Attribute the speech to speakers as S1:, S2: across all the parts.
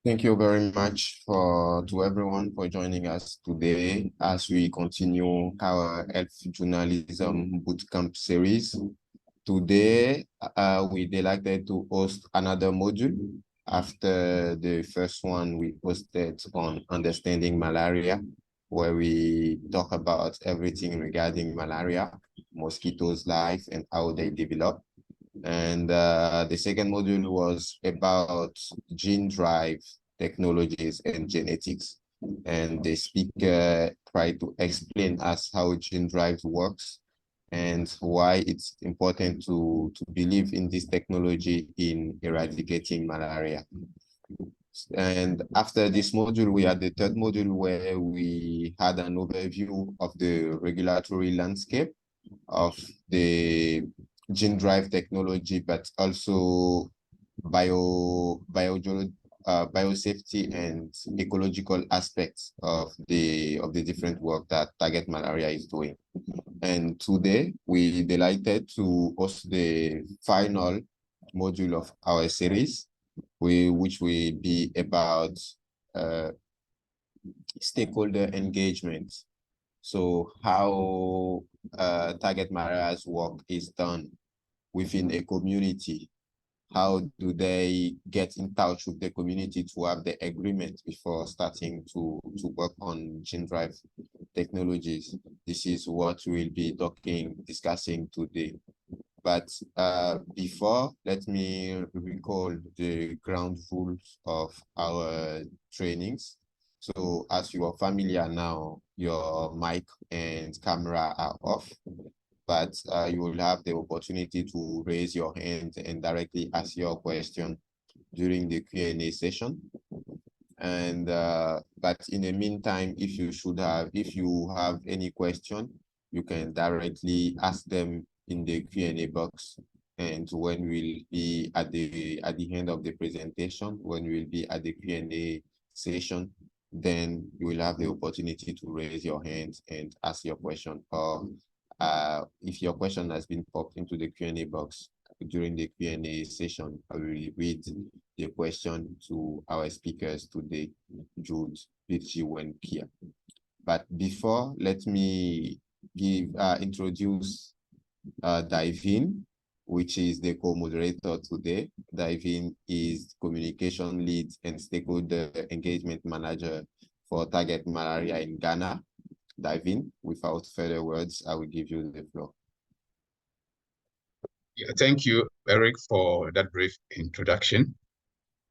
S1: Thank you very much to everyone for joining us today as we continue our health journalism bootcamp series. Today, we delighted to host another module after the first one we hosted on understanding malaria, where we talk about everything regarding malaria, mosquitoes' life, and how they develop. And the second module was about gene drive technologies and genetics. And the speaker tried to explain us how gene drive works and why it's important to believe in this technology in eradicating malaria. And after this module, we had the third module where we had an overview of the regulatory landscape of the gene drive technology, but also biosafety and ecological aspects of the different work that Target Malaria is doing. And today we delighted to host the final module of our series, which will be about stakeholder engagement. So how Target Maria's work is done within a community. How do they get in touch with the community to have the agreement before starting to work on gene drive technologies? This is what we'll be discussing today. But before, let me recall the ground rules of our trainings. So as you are familiar now, your mic and camera are off, but you will have the opportunity to raise your hand and directly ask your question during the Q&A session. And but in the meantime, if you have any question, you can directly ask them in the Q&A box. And when we'll be at the end of the presentation, when we'll be at the Q&A session, then you will have the opportunity to raise your hand and ask your question. Or if your question has been popped into the Q&A box during the Q&A session, I will read the question to our speakers today, Jude, Pichi, and Kia. But before, let me introduce Divine, which is the co-moderator today. Divine is communication lead and stakeholder engagement manager for Target Malaria in Ghana. Divine, without further words, I will give you the floor.
S2: Yeah, thank you, Eric, for that brief introduction.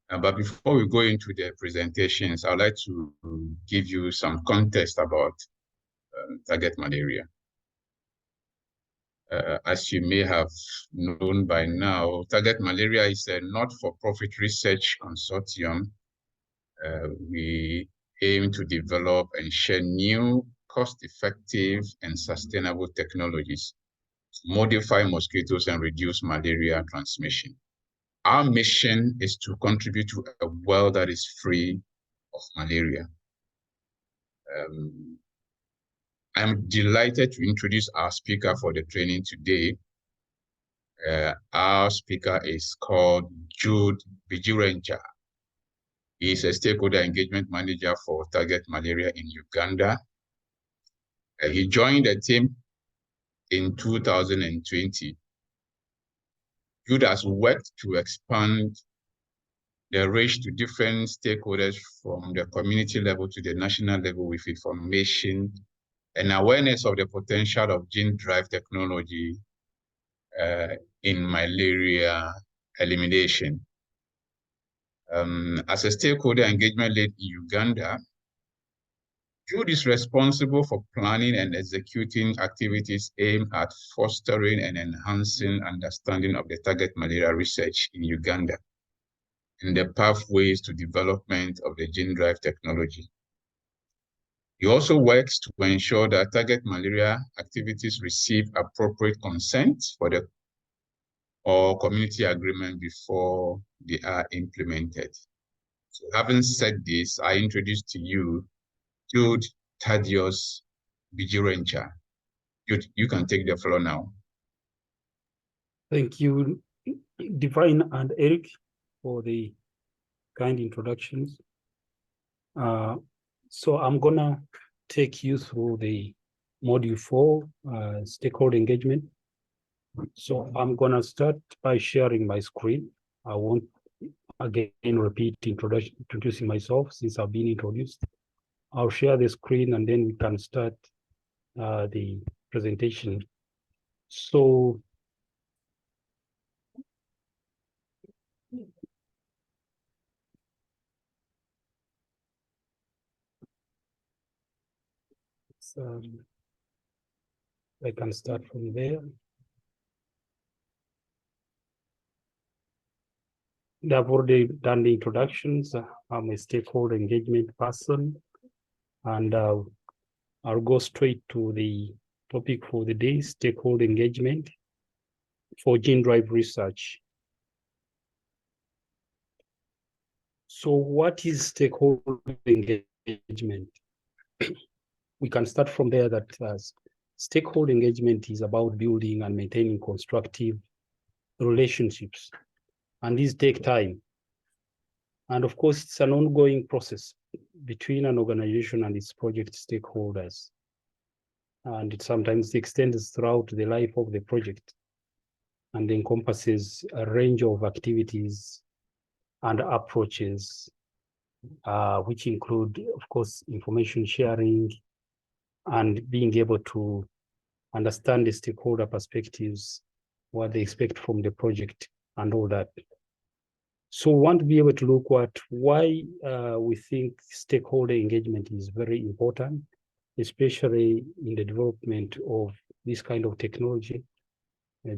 S2: But before we go into the presentations, I'd like to give you some context about Target Malaria. As you may have known by now, Target Malaria is a not-for-profit research consortium. We aim to develop and share new, cost-effective, and sustainable technologies to modify mosquitoes and reduce malaria transmission. Our mission is to contribute to a world that is free of malaria. I'm delighted to introduce our speaker for the training today. Our speaker is called Jude Bijirenja. He is a stakeholder engagement manager for Target Malaria in Uganda. He joined the team in 2020. Jude has worked to expand the reach to different stakeholders from the community level to the national level with information and awareness of the potential of gene drive technology in malaria elimination. As a stakeholder engagement lead in Uganda, Jude is responsible for planning and executing activities aimed at fostering and enhancing understanding of the target malaria research in Uganda and the pathways to development of the gene drive technology. He also works to ensure that target malaria activities receive appropriate consent or community agreement before they are implemented. So having said this, I introduce to you Jude Thaddeus Bijirenja. Jude, you can take the floor now.
S3: Thank you, Divine and Eric, for the kind introductions. So I'm gonna take you through the module 4, stakeholder engagement. So I'm gonna start by sharing my screen. I won't again repeat introducing myself since I've been introduced. I'll share the screen and then we can start the presentation. So I can start from there. I've already done the introductions. I'm a stakeholder engagement person, and I'll go straight to the topic for the day, stakeholder engagement for gene drive research. So what is stakeholder engagement? We can start from there that stakeholder engagement is about building and maintaining constructive relationships, and these take time. And of course, it's an ongoing process between an organization and its project stakeholders. And it sometimes extends throughout the life of the project and encompasses a range of activities and approaches, which include, of course, information sharing and being able to understand the stakeholder perspectives, what they expect from the project and all that. So we want to be able to look at why we think stakeholder engagement is very important, especially in the development of this kind of technology,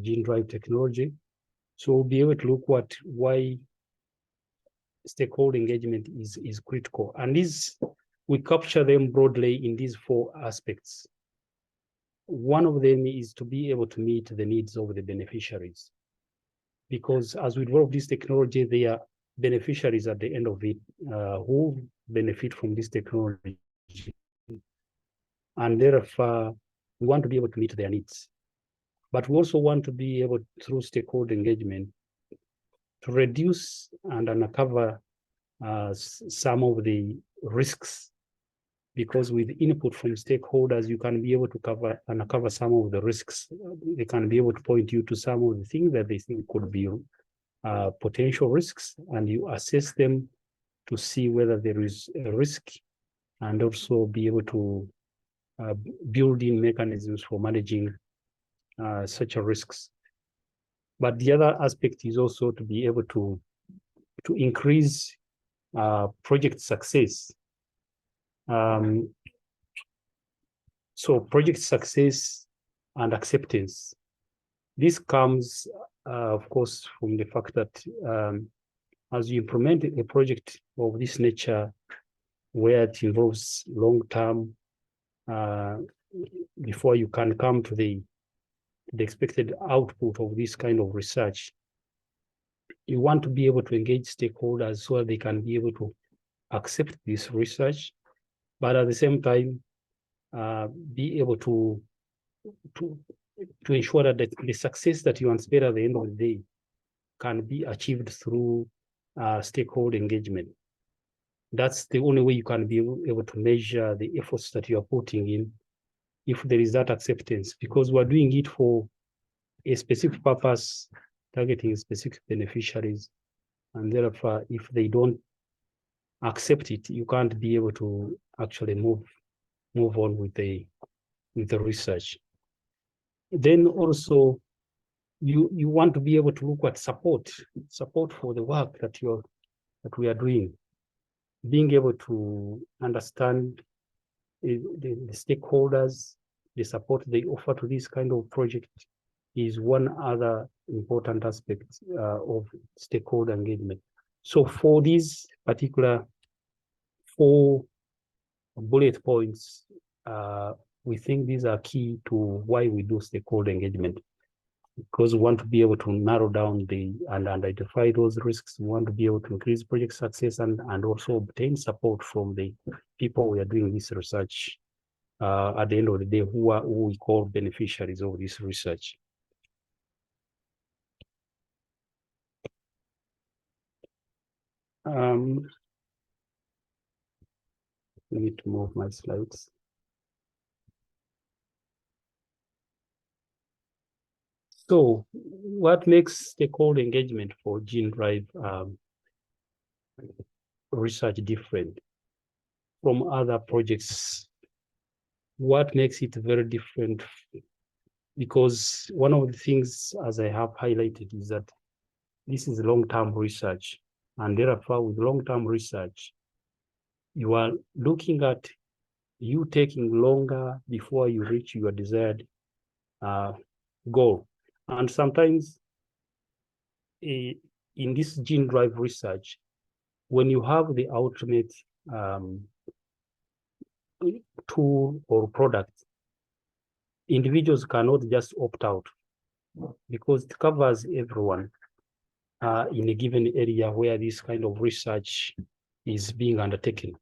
S3: gene drive technology. So we'll be able to look at why stakeholder engagement is critical. And we capture them broadly in these 4 aspects. One of them is to be able to meet the needs of the beneficiaries. Because as we develop this technology, they are beneficiaries at the end of it who benefit from this technology. And therefore, we want to be able to meet their needs. But we also want to be able, through stakeholder engagement, to reduce and uncover some of the risks, because with input from stakeholders, you can be able to uncover some of the risks. They can be able to point you to some of the things that they think could be potential risks, and you assess them to see whether there is a risk, and also be able to build in mechanisms for managing such risks. But the other aspect is also to be able to increase project success. So project success and acceptance. This comes, of course, from the fact that as you implement a project of this nature, where it involves long-term, before you can come to the expected output of this kind of research, you want to be able to engage stakeholders so they can be able to accept this research, but at the same time, be able to ensure that the success that you anticipate at the end of the day can be achieved through stakeholder engagement. That's the only way you can be able to measure the efforts that you are putting in, if there is that acceptance, because we're doing it for a specific purpose, targeting specific beneficiaries, and therefore, if they don't accept it, you can't be able to actually move on with the research. Then also, you want to be able to look at support for the work that we are doing, being able to understand the stakeholders, the support they offer to this kind of project is one other important aspect of stakeholder engagement. So for these particular 4 bullet points, we think these are key to why we do stakeholder engagement, because we want to be able to narrow down and identify those risks. We want to be able to increase project success and also obtain support from the people we are doing this research at the end of the day, who we call beneficiaries of this research. Let me to move my slides. So what makes stakeholder engagement for gene drive research different from other projects? What makes it very different? Because one of the things, as I have highlighted, is that this is long-term research. And therefore, with long-term research, you are looking at you taking longer before you reach your desired goal. And sometimes in this gene drive research, when you have the ultimate tool or product, individuals cannot just opt out because it covers everyone in a given area where this kind of research is being undertaken.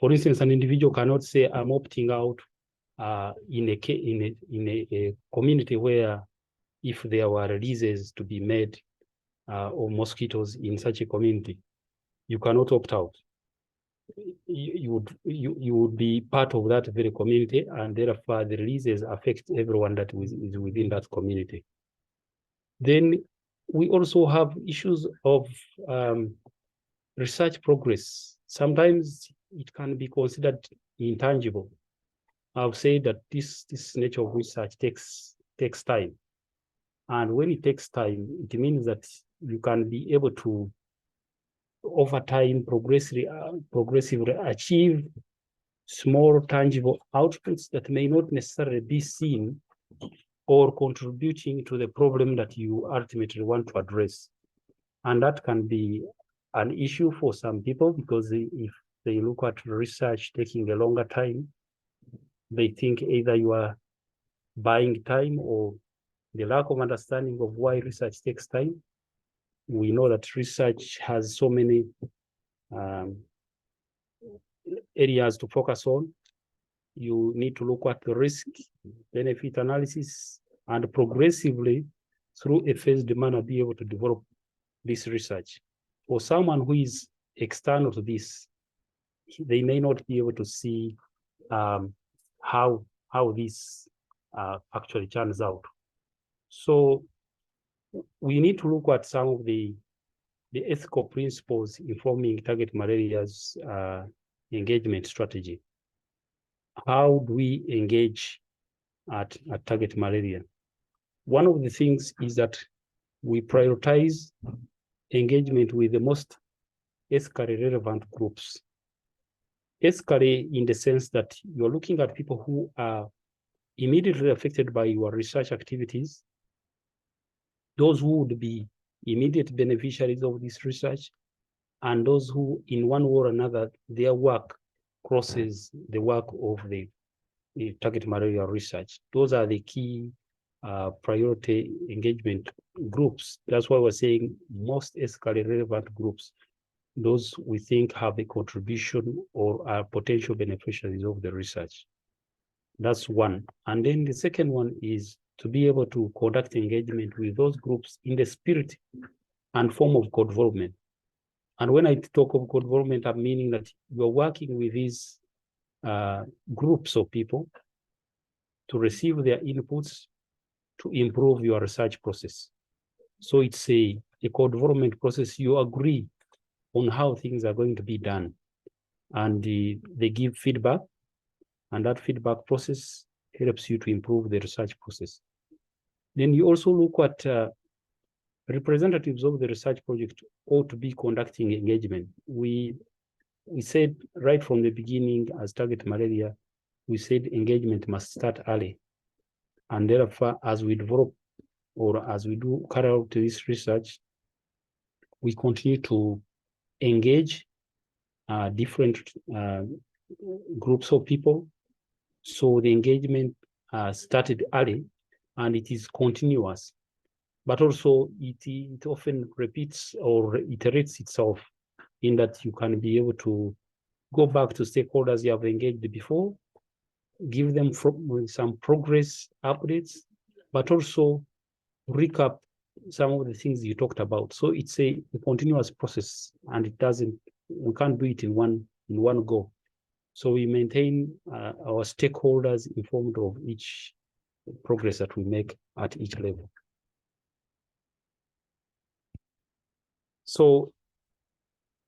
S3: For instance, an individual cannot say, I'm opting out in a community where if there were releases to be made of mosquitoes in such a community, you cannot opt out. You would be part of that very community, and therefore the releases affect everyone that is within that community. Then we also have issues of research progress. Sometimes it can be considered intangible. I've said that this nature of research takes time. And when it takes time, it means that you can be able to, over time, progressively achieve small tangible outputs that may not necessarily be seen or contributing to the problem that you ultimately want to address. And that can be an issue for some people because if they look at research taking a longer time, they think either you are buying time or the lack of understanding of why research takes time. We know that research has so many areas to focus on. You need to look at the risk, benefit analysis, and progressively, through a phased manner, be able to develop this research. For someone who is external to this, they may not be able to see how this actually turns out. So we need to look at some of the ethical principles informing target malaria's engagement strategy. How do we engage at target malaria? One of the things is that we prioritize engagement with the most ethically relevant groups. Ethically in the sense that you're looking at people who are immediately affected by your research activities, those who would be immediate beneficiaries of this research, and those who, in one way or another, their work crosses the work of the target malaria research. Those are the key priority engagement groups. That's why we're saying most ethically relevant groups, those we think have a contribution or are potential beneficiaries of the research. That's one. And then the second one is to be able to conduct engagement with those groups in the spirit and form of co-development. And when I talk of co-development, I'm meaning that you're working with these groups of people to receive their inputs to improve your research process. So it's a co-development process. You agree on how things are going to be done. And they give feedback, and that feedback process helps you to improve the research process. Then you also look at representatives of the research project ought to be conducting engagement. We said right from the beginning as target malaria, we said engagement must start early. And therefore, as we develop or as we do carry out this research, we continue to engage different groups of people. So the engagement started early and it is continuous, but also it often repeats or iterates itself in that you can be able to go back to stakeholders you have engaged before, give them some progress updates, but also recap some of the things you talked about. So it's a continuous process, and we can't do it in one go. So we maintain our stakeholders informed of each progress that we make at each level. So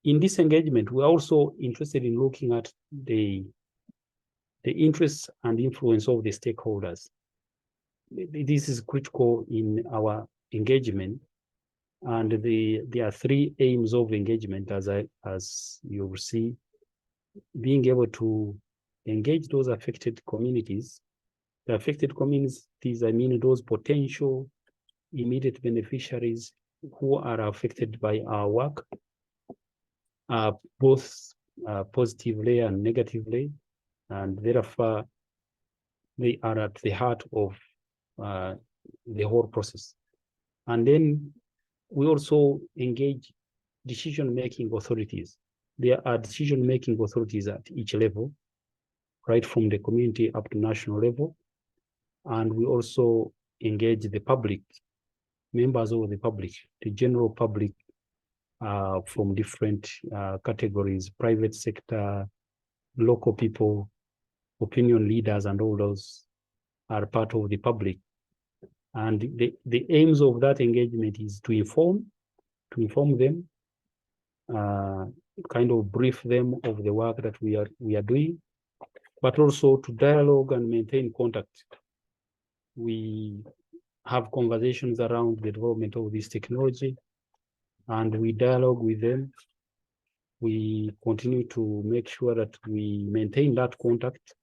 S3: in this engagement, we're also interested in looking at the interests and influence of the stakeholders. This is critical in our engagement, and there are three aims of engagement, as you will see: being able to engage those affected communities. The affected communities, I mean those potential immediate beneficiaries who are affected by our work, both positively and negatively, and therefore they are at the heart of the whole process. And then we also engage decision-making authorities. There are decision-making authorities at each level, right from the community up to national level. And we also engage the public, members of the public, the general public, from different categories: private sector, local people, opinion leaders, and all those are part of the public. And the aims of that engagement is to inform them, kind of brief them of the work that we are doing, but also to dialogue and maintain contact. We have conversations around the development of this technology, and we dialogue with them. We continue to make sure that we maintain that contact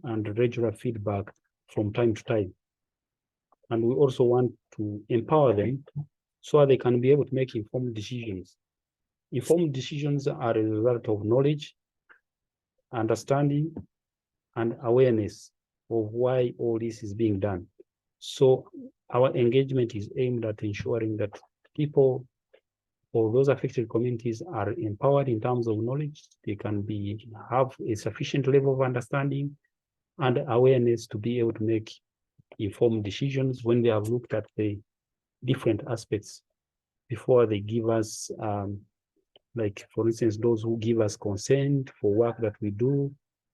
S3: and regular feedback from time to time. And we also want to empower them so they can be able to make informed decisions. Informed decisions are a result of knowledge, understanding, and awareness of why all this is being done. So our engagement is aimed at ensuring that people or those affected communities are empowered in terms of knowledge. They can have a sufficient level of understanding and awareness to be able to make informed decisions when they have looked at the different aspects before they give us, like for instance, those who give us consent for work that we do,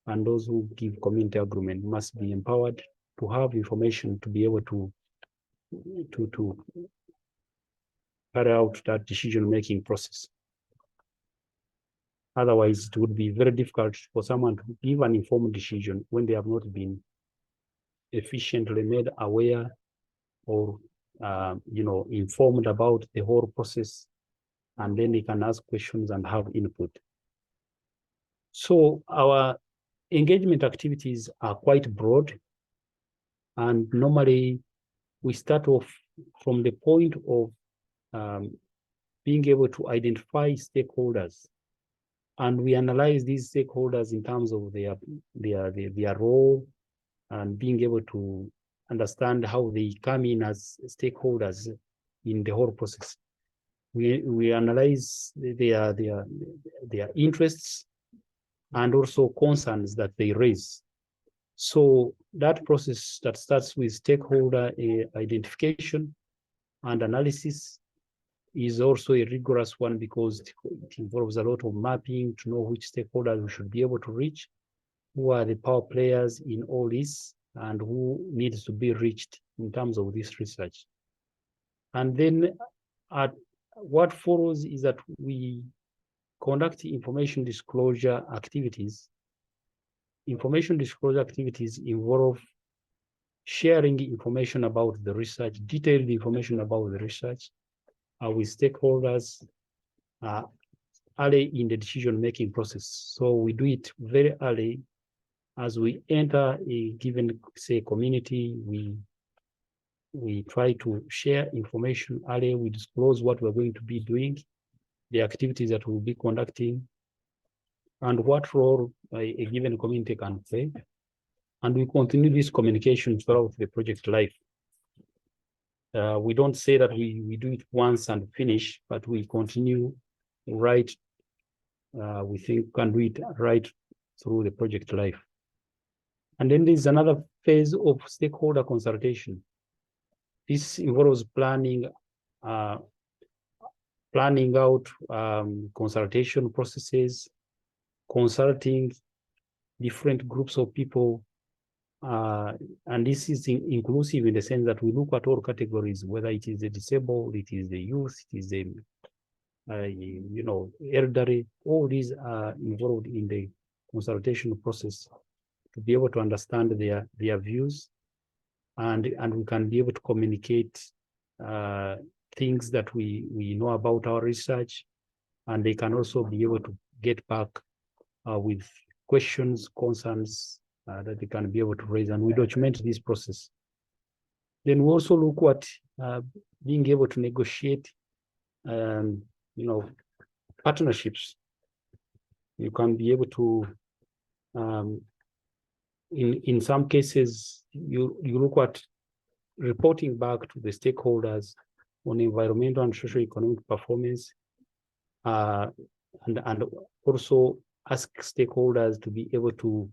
S3: and those who give community agreement must be empowered to have information to be able to carry out that decision-making process. Otherwise, it would be very difficult for someone to give an informed decision when they have not been efficiently made aware or informed about the whole process, and then they can ask questions and have input. So our engagement activities are quite broad, and normally we start off from the point of being able to identify stakeholders, and we analyze these stakeholders in terms of their role, and being able to understand how they come in as stakeholders in the whole process. We analyze their interests and also concerns that they raise. So that process that starts with stakeholder identification and analysis is also a rigorous one, because it involves a lot of mapping to know which stakeholders we should be able to reach, who are the power players in all this, and who needs to be reached in terms of this research. And then what follows is that we conduct information disclosure activities. Information disclosure activities involve sharing information about the research, detailed information about the research, with stakeholders early in the decision-making process. So we do it very early. As we enter a given, say, community, we try to share information early. We disclose what we're going to be doing, the activities that we'll be conducting, and what role a given community can play. And we continue this communication throughout the project life. We don't say that we do it once and finish, but we continue right. We think we can do it right through the project life. And then there's another phase of stakeholder consultation. This involves planning planning out consultation processes, consulting different groups of people. And this is inclusive in the sense that we look at all categories, whether it is the disabled, it is the youth, it is the elderly. All these are involved in the consultation process to be able to understand their views, and we can be able to communicate things that we know about our research, and they can also be able to get back with questions, concerns that they can be able to raise, and we document this process. Then we also look at being able to negotiate, partnerships. You can be able to, in some cases, you look at reporting back to the stakeholders on environmental and socio-economic performance, and also ask stakeholders to be able to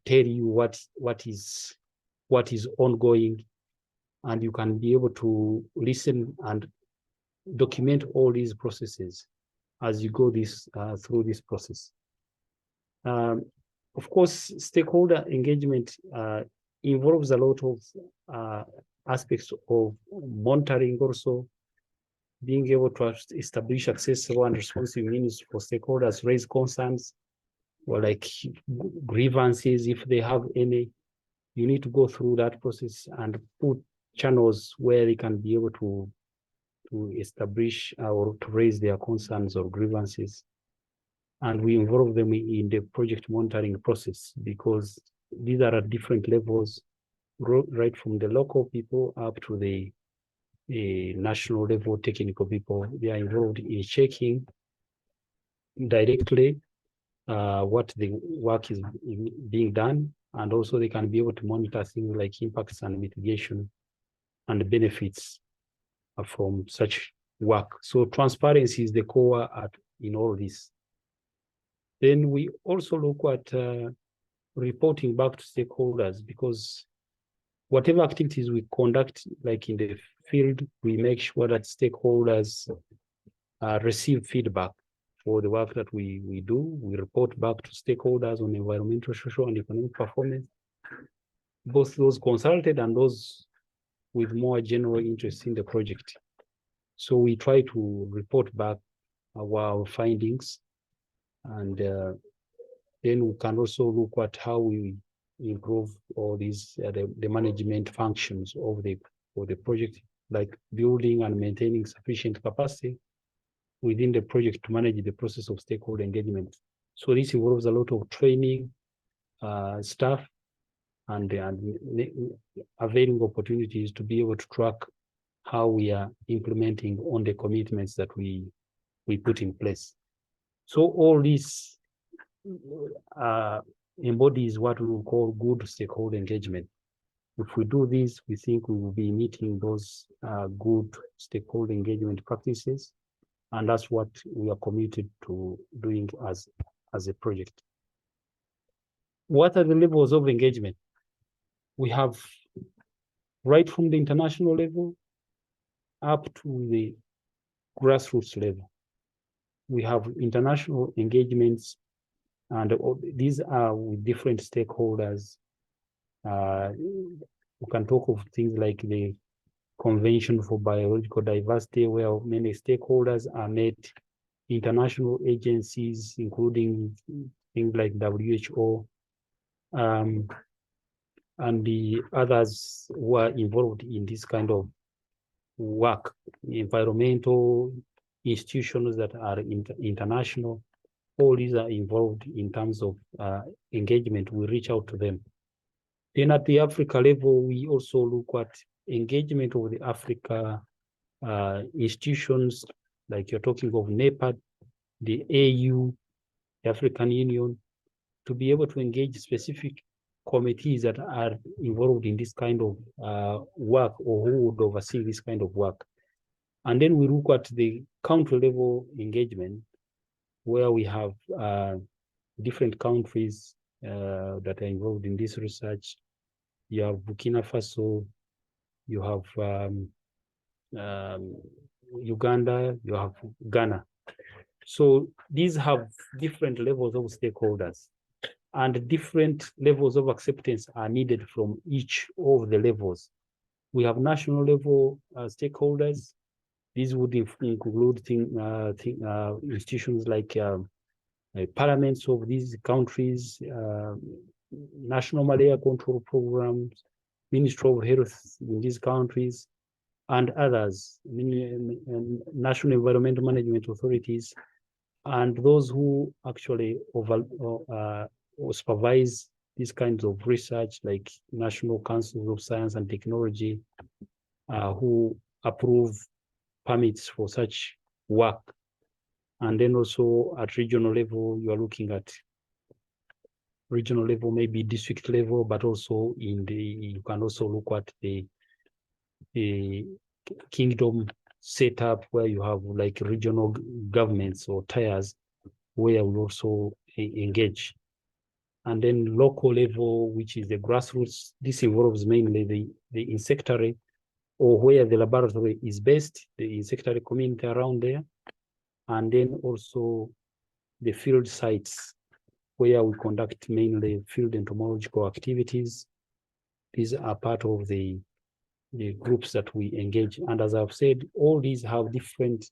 S3: tell you what is ongoing, and you can be able to listen and document all these processes as you go through this process. Of course, stakeholder engagement involves a lot of aspects of monitoring, also being able to establish accessible and responsive means for stakeholders raise concerns, or like grievances, if they have any. You need to go through that process and put channels where they can be able to establish or to raise their concerns or grievances. And we involve them in the project monitoring process, because these are at different levels, right from the local people up to the national level technical people. They are involved in checking directly what the work is being done, and also they can be able to monitor things like impacts and mitigation and benefits from such work. So transparency is the core in all this. Then we also look at reporting back to stakeholders, because whatever activities we conduct, like in the field, we make sure that stakeholders receive feedback for the work that we do. We report back to stakeholders on environmental, social, and economic performance, both those consulted and those with more general interest in the project. So we try to report back our findings, and then we can also look at how we improve all these the management functions of the project, like building and maintaining sufficient capacity within the project to manage the process of stakeholder engagement. So this involves a lot of training, staff, and availing opportunities to be able to track how we are implementing on the commitments that we put in place. So all this embodies what we will call good stakeholder engagement. If we do this, we think we will be meeting those good stakeholder engagement practices, and that's what we are committed to doing as a project. What are the levels of engagement? We have right from the international level up to the grassroots level. We have international engagements, and these are with different stakeholders. We can talk of things like the Convention for Biological Diversity, where many stakeholders are met, international agencies, including things like WHO, and the others who are involved in this kind of work, environmental institutions that are international. All these are involved in terms of engagement. We reach out to them. Then at the Africa level, we also look at engagement of the Africa institutions, like you're talking of NEPAD, the AU, the African Union, to be able to engage specific committees that are involved in this kind of work, or who would oversee this kind of work. And then we look at the country level engagement, where we have different countries that are involved in this research. You have Burkina Faso, you have Uganda, you have Ghana. So these have different levels of stakeholders, and different levels of acceptance are needed from each of the levels. We have national level stakeholders. These would include institutions like parliaments of these countries, national malaria control programs, Ministry of Health in these countries, and others, national environmental management authorities, and those who actually supervise these kinds of research, like National Council of Science and Technology, who approve permits for such work. And then also at regional level, you are looking at regional level, maybe district level, but also you can also look at the kingdom setup where you have like regional governments or tiers where we also engage. And then local level, which is the grassroots, this involves mainly the insectary, or where the laboratory is based, the insectary community around there. And then also the field sites where we conduct mainly field entomological activities. These are part of the groups that we engage. And as I've said, all these have different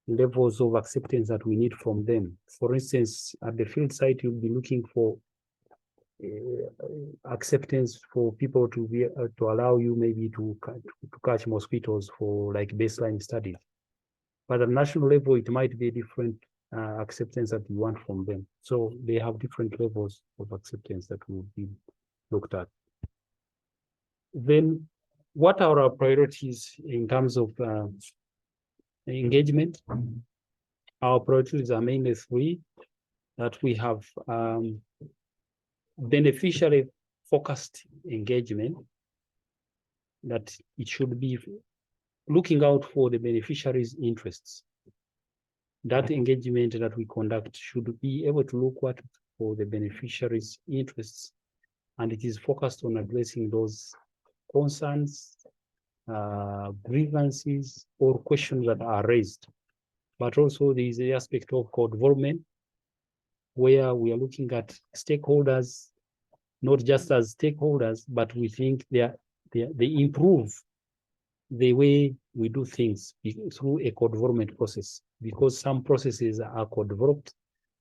S3: levels of acceptance that we need from them. For instance, at the field site, you'll be looking for acceptance for people to be to allow you maybe to catch mosquitoes for like baseline studies. But at national level, it might be a different acceptance that you want from them. So they have different levels of acceptance that will be looked at. Then what are our priorities in terms of engagement? Our priorities are mainly three, that we have beneficiary focused engagement, that it should be looking out for the beneficiaries' interests. That engagement that we conduct should be able to look at for the beneficiaries' interests, and it is focused on addressing those concerns, grievances, or questions that are raised. But also there is the aspect of co-development, where we are looking at stakeholders, not just as stakeholders, but we think they improve the way we do things through a co-development process, because some processes are co-developed,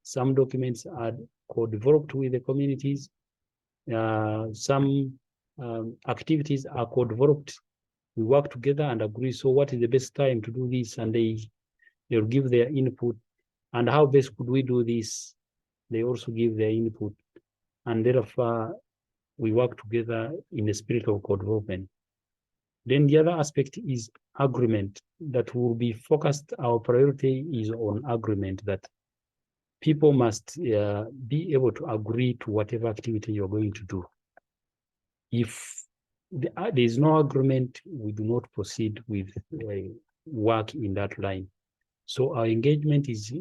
S3: some documents are co-developed with the communities, some activities are co-developed. We work together and agree, so what is the best time to do this? And they'll give their input. And how best could we do this? They also give their input. And therefore, we work together in the spirit of co-development. Then the other aspect is agreement, that will be focused. Our priority is on agreement, that people must be able to agree to whatever activity you're going to do. If there is no agreement, we do not proceed with work in that line. So our engagement is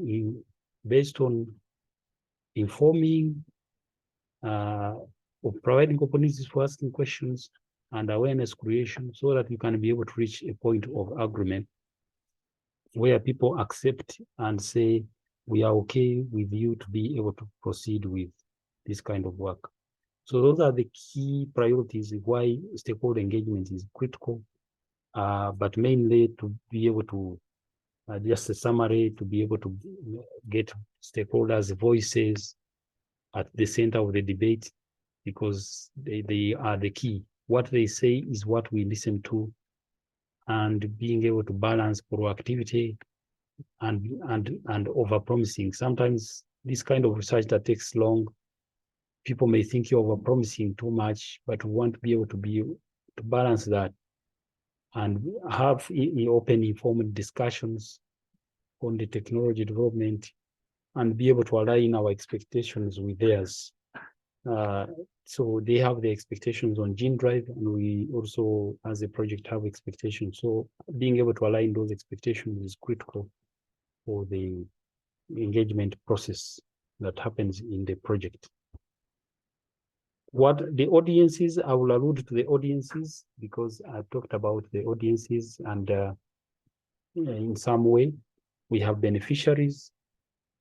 S3: based on informing, or providing opportunities for asking questions and awareness creation, so that we can be able to reach a point of agreement where people accept and say, we are okay with you to be able to proceed with this kind of work. So those are the key priorities why stakeholder engagement is critical, but mainly to be able to, just a summary, to be able to get stakeholders' voices at the center of the debate, because they are the key. What they say is what we listen to, and being able to balance proactivity and over-promising. Sometimes this kind of research that takes long, people may think you're over-promising too much, but we want to be able to balance that and have open, informed discussions on the technology development, and be able to align our expectations with theirs. So they have the expectations on gene drive, and we also, as a project, have expectations. So being able to align those expectations is critical for the engagement process that happens in the project. What the audiences, I will allude to the audiences because I've talked about the audiences, and in some way, we have beneficiaries,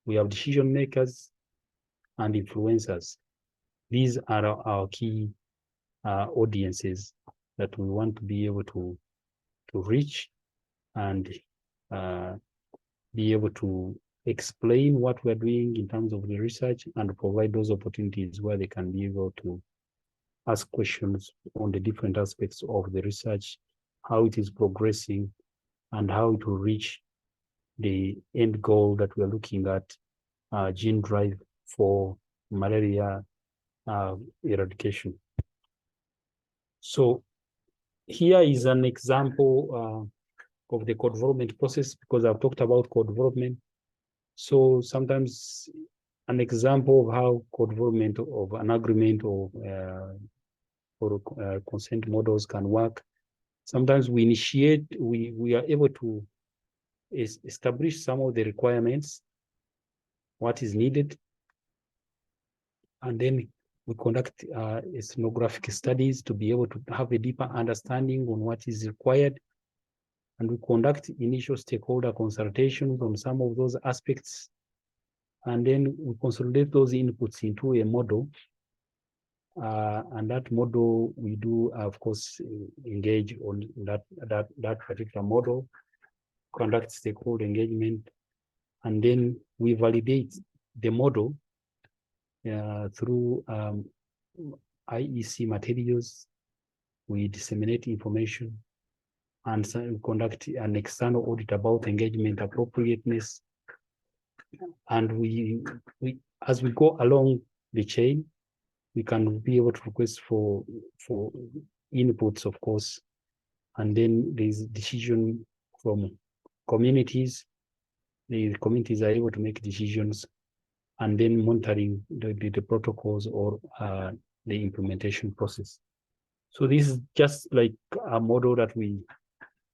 S3: we have decision makers, and influencers. These are our key audiences that we want to be able to reach and be able to explain what we're doing in terms of the research and provide those opportunities where they can be able to ask questions on the different aspects of the research, how it is progressing, and how it will reach the end goal that we're looking at, gene drive for malaria eradication. So here is an example of the co-development process, because I've talked about co-development. So sometimes an example of how co-development of an agreement or consent models can work. Sometimes we initiate, we are able to establish some of the requirements, what is needed, and then we conduct ethnographic studies to be able to have a deeper understanding on what is required. And we conduct initial stakeholder consultations on some of those aspects. And then we consolidate those inputs into a model. And that model, we do, of course, engage on that particular model, conduct stakeholder engagement, and then we validate the model through IEC materials. We disseminate information, and so we conduct an external audit about engagement appropriateness. And we as we go along the chain, we can be able to request for inputs, of course, and then there's decision from communities. The communities are able to make decisions, and then monitoring the protocols or the implementation process. So this is just like a model that we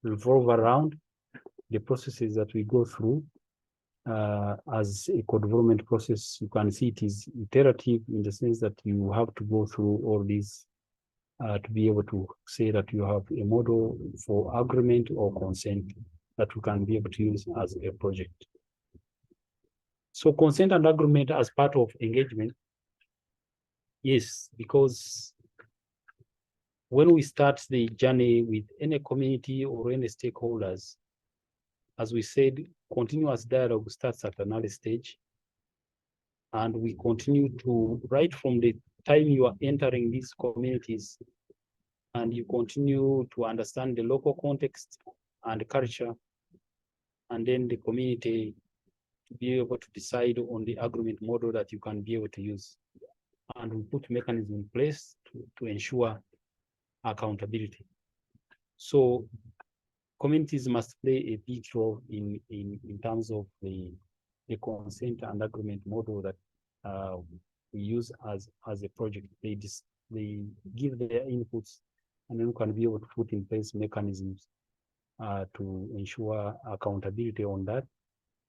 S3: revolve around the processes that we go through as a co-development process. You can see it is iterative in the sense that you have to go through all these to be able to say that you have a model for agreement or consent that you can be able to use as a project. So consent and agreement as part of engagement, yes, because when we start the journey with any community or any stakeholders, as we said, continuous dialogue starts at an early stage. And we continue to, right from the time you are entering these communities, and you continue to understand the local context and culture, and then the community to be able to decide on the agreement model that you can be able to use. And we put mechanisms in place to ensure accountability. So communities must play a big role in terms of the consent and agreement model that we use as a project. They give their inputs, and then we can be able to put in place mechanisms to ensure accountability on that,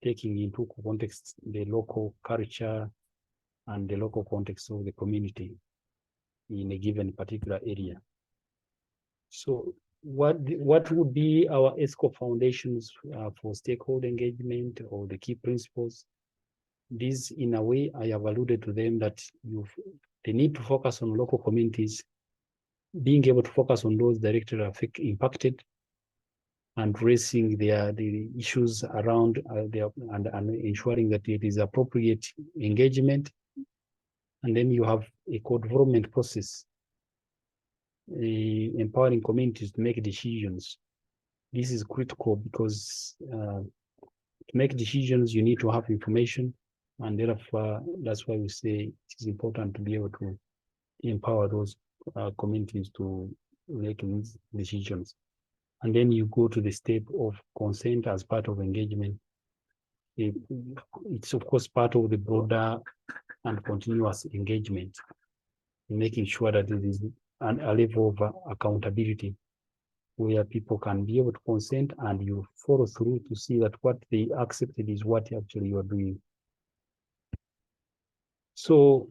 S3: taking into context the local culture and the local context of the community in a given particular area. So what would be our ESCO foundations for stakeholder engagement, or the key principles? These, in a way, I have alluded to them, that they need to focus on local communities, being able to focus on those directly impacted, and raising the issues around and ensuring that it is appropriate engagement. And then you have a co-development process, empowering communities to make decisions. This is critical because to make decisions, you need to have information, and therefore that's why we say it is important to be able to empower those communities to make these decisions. And then you go to the step of consent as part of engagement. It's of course part of the broader and continuous engagement, making sure that it is a level of accountability where people can be able to consent, and you follow through to see that what they accepted is what actually you are doing. So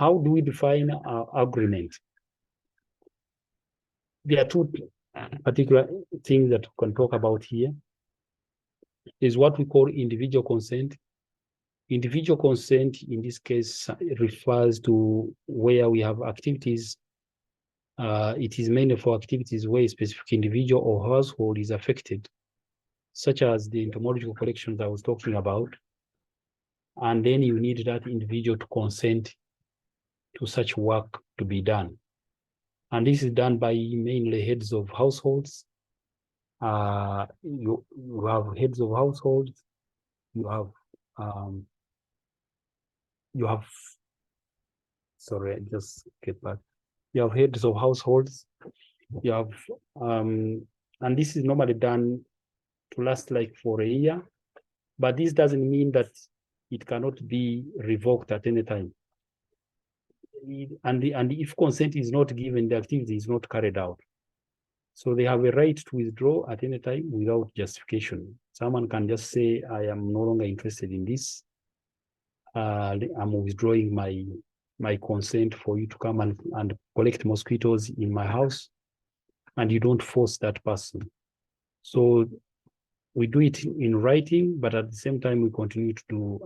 S3: how do we define agreement? There are two particular things that we can talk about here. Is what we call individual consent. Individual consent, in this case, refers to where we have activities. It is mainly for activities where a specific individual or household is affected, such as the entomological collections I was talking about. And then you need that individual to consent to such work to be done. And this is done by mainly heads of households. You have heads of households, you have sorry, I just get back. You have heads of households, you have and this is normally done to last like for a year, but this doesn't mean that it cannot be revoked at any time. And if consent is not given, the activity is not carried out. So they have a right to withdraw at any time without justification. Someone can just say, I am no longer interested in this. I'm withdrawing my consent for you to come and collect mosquitoes in my house, and you don't force that person. So we do it in writing, but at the same time, we continue to do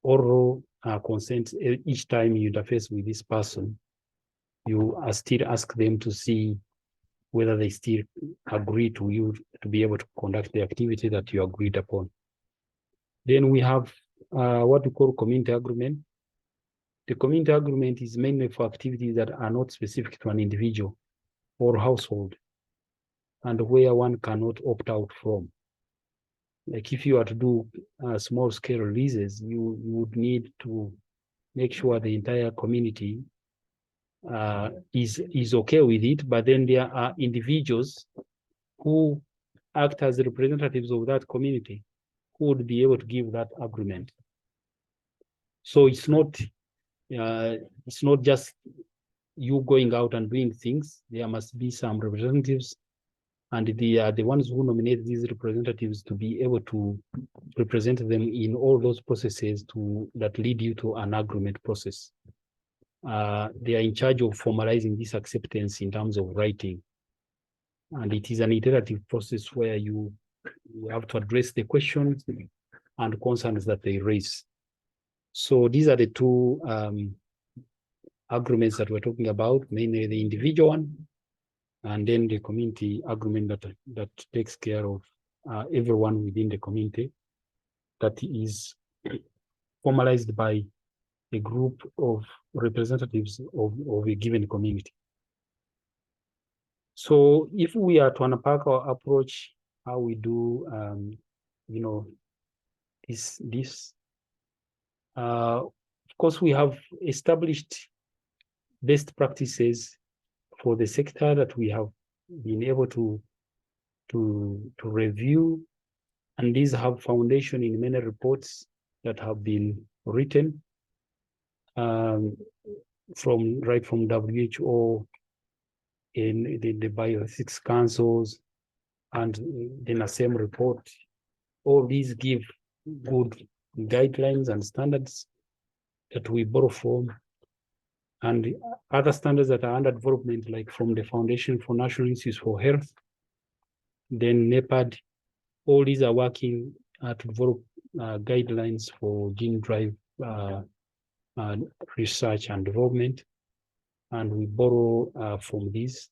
S3: oral consent. Each time you interface with this person, you still ask them to see whether they still agree to you to be able to conduct the activity that you agreed upon. Then we have what we call community agreement. The community agreement is mainly for activities that are not specific to an individual or household, and where one cannot opt out from. Like if you are to do small scale releases, you would need to make sure the entire community is okay with it, but then there are individuals who act as representatives of that community who would be able to give that agreement. So it's not just you going out and doing things. There must be some representatives, and they are the ones who nominate these representatives to be able to represent them in all those processes that lead you to an agreement process. They are in charge of formalizing this acceptance in terms of writing. And it is an iterative process where you have to address the questions and concerns that they raise. So these are the two agreements that we're talking about, mainly the individual one, and then the community agreement that takes care of everyone within the community, that is formalized by a group of representatives of a given community. So if we are to unpack our approach, how we do, of course, we have established best practices for the sector that we have been able to review, and these have foundation in many reports that have been written from WHO, in the bioethics councils, and in the same report. All these give good guidelines and standards that we borrow from, and other standards that are under development, like from the Foundation for National Institutes for Health, then NEPAD. All these are working to develop guidelines for gene drive research and development, and we borrow from these.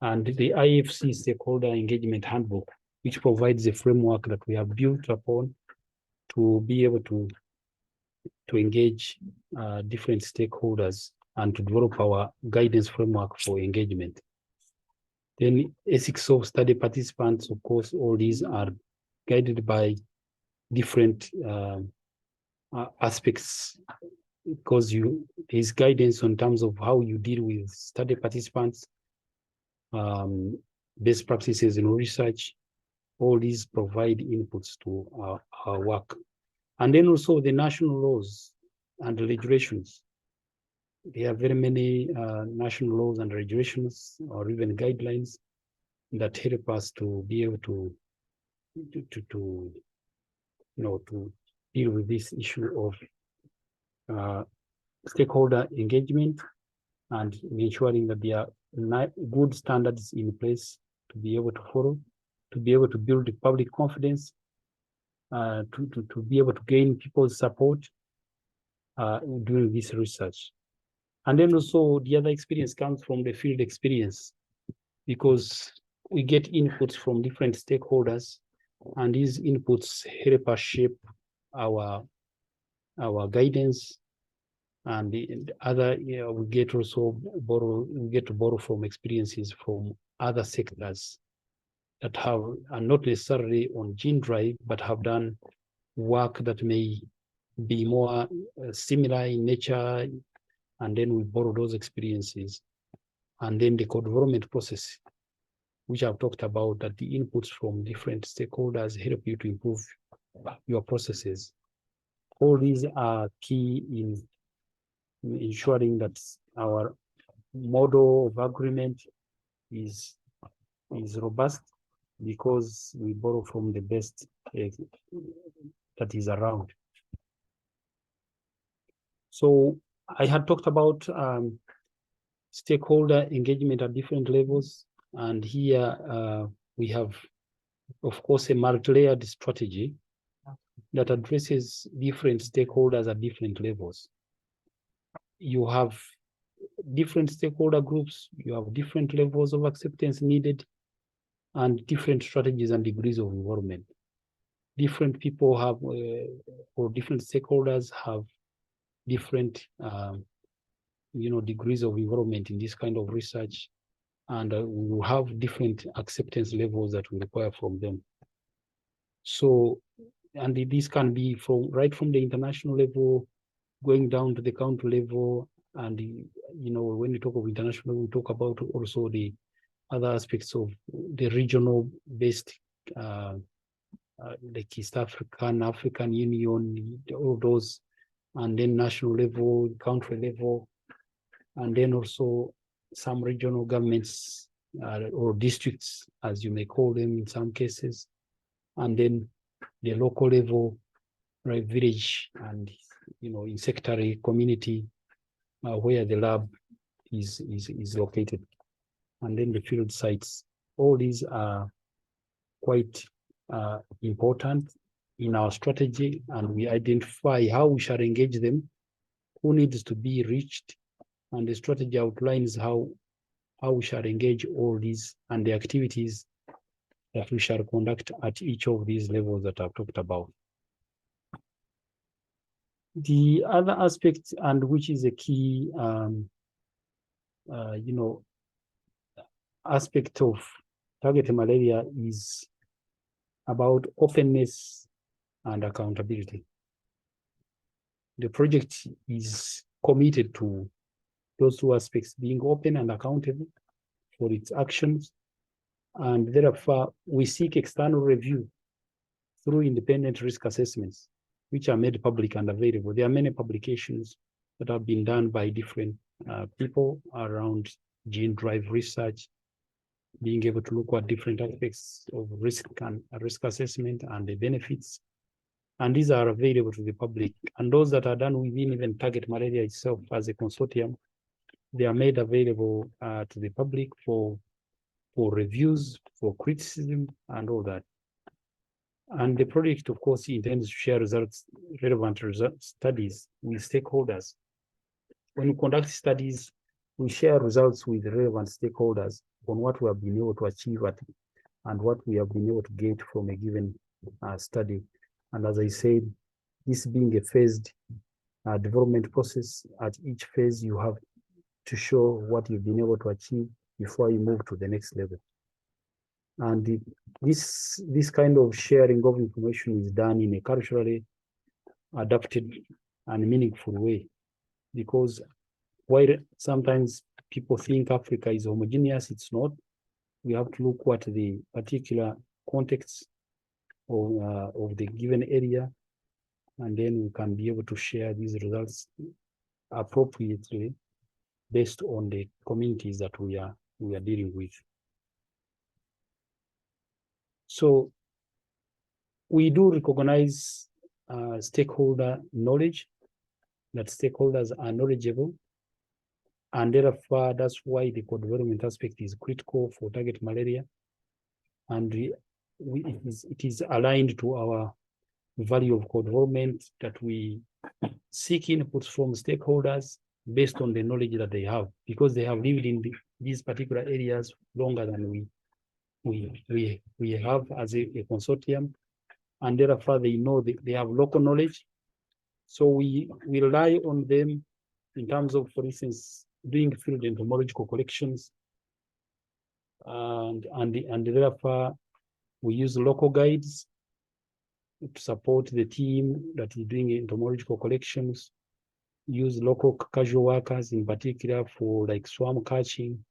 S3: And the IFC Stakeholder Engagement Handbook, which provides a framework that we have built upon to be able to engage different stakeholders and to develop our guidance framework for engagement. Then ethics of study participants, of course, all these are guided by different aspects, because there's guidance in terms of how you deal with study participants, best practices in research. All these provide inputs to our work. And then also the national laws and regulations. There are very many national laws and regulations, or even guidelines, that help us to be able to deal with this issue of stakeholder engagement and ensuring that there are good standards in place to be able to follow, to be able to build the public confidence, to be able to gain people's support during this research. And then also the other experience comes from the field experience, because we get inputs from different stakeholders, and these inputs help us shape our guidance. And the other, we get also to borrow from experiences from other sectors that are not necessarily on gene drive, but have done work that may be more similar in nature, and then we borrow those experiences. And then the co-development process, which I've talked about, that the inputs from different stakeholders help you to improve your processes. All these are key in ensuring that our model of agreement is robust, because we borrow from the best that is around. So I had talked about stakeholder engagement at different levels, and here we have, of course, a multi-layered strategy that addresses different stakeholders at different levels. You have different stakeholder groups, you have different levels of acceptance needed, and different strategies and degrees of involvement. Different people have, or different stakeholders have different, degrees of involvement in this kind of research, and we will have different acceptance levels that we require from them. So, and this can be right from the international level, going down to the country level, and when we talk of international, we talk about also the other aspects of the regional based, like East African Union, all those, and then national level, country level, and then also some regional governments or districts, as you may call them in some cases, and then the local level, right, village, and insectary community, where the lab is located, and then the field sites. All these are quite important in our strategy, and we identify how we shall engage them, who needs to be reached, and the strategy outlines how we shall engage all these and the activities that we shall conduct at each of these levels that I've talked about. The other aspect, and which is a key, aspect of target malaria, is about openness and accountability. The project is committed to those two aspects, being open and accountable for its actions, and therefore we seek external review through independent risk assessments, which are made public and available. There are many publications that have been done by different people around gene drive research, being able to look at different aspects of risk and risk assessment and the benefits. And these are available to the public. And those that are done within even Target Malaria itself as a consortium, they are made available to the public for reviews, for criticism, and all that. And the project, of course, intends to share relevant studies with stakeholders. When we conduct studies, we share results with relevant stakeholders on what we have been able to achieve and what we have been able to get from a given study. And as I said, this being a phased development process, at each phase you have to show what you've been able to achieve before you move to the next level. And this kind of sharing of information is done in a culturally adapted and meaningful way, because while sometimes people think Africa is homogeneous, it's not. We have to look at the particular context of the given area, and then we can be able to share these results appropriately based on the communities that we are dealing with. So we do recognize stakeholder knowledge that stakeholders are knowledgeable, and therefore that's why the co-development aspect is critical for target malaria, and it is aligned to our value of co-development, that we seek inputs from stakeholders based on the knowledge that they have, because they have lived in these particular areas longer than we have as a consortium, and therefore they know they have local knowledge. So we rely on them in terms of, for instance, doing field entomological collections, and therefore we use local guides to support the team that is doing entomological collections, use local casual workers in particular for like swarm catching.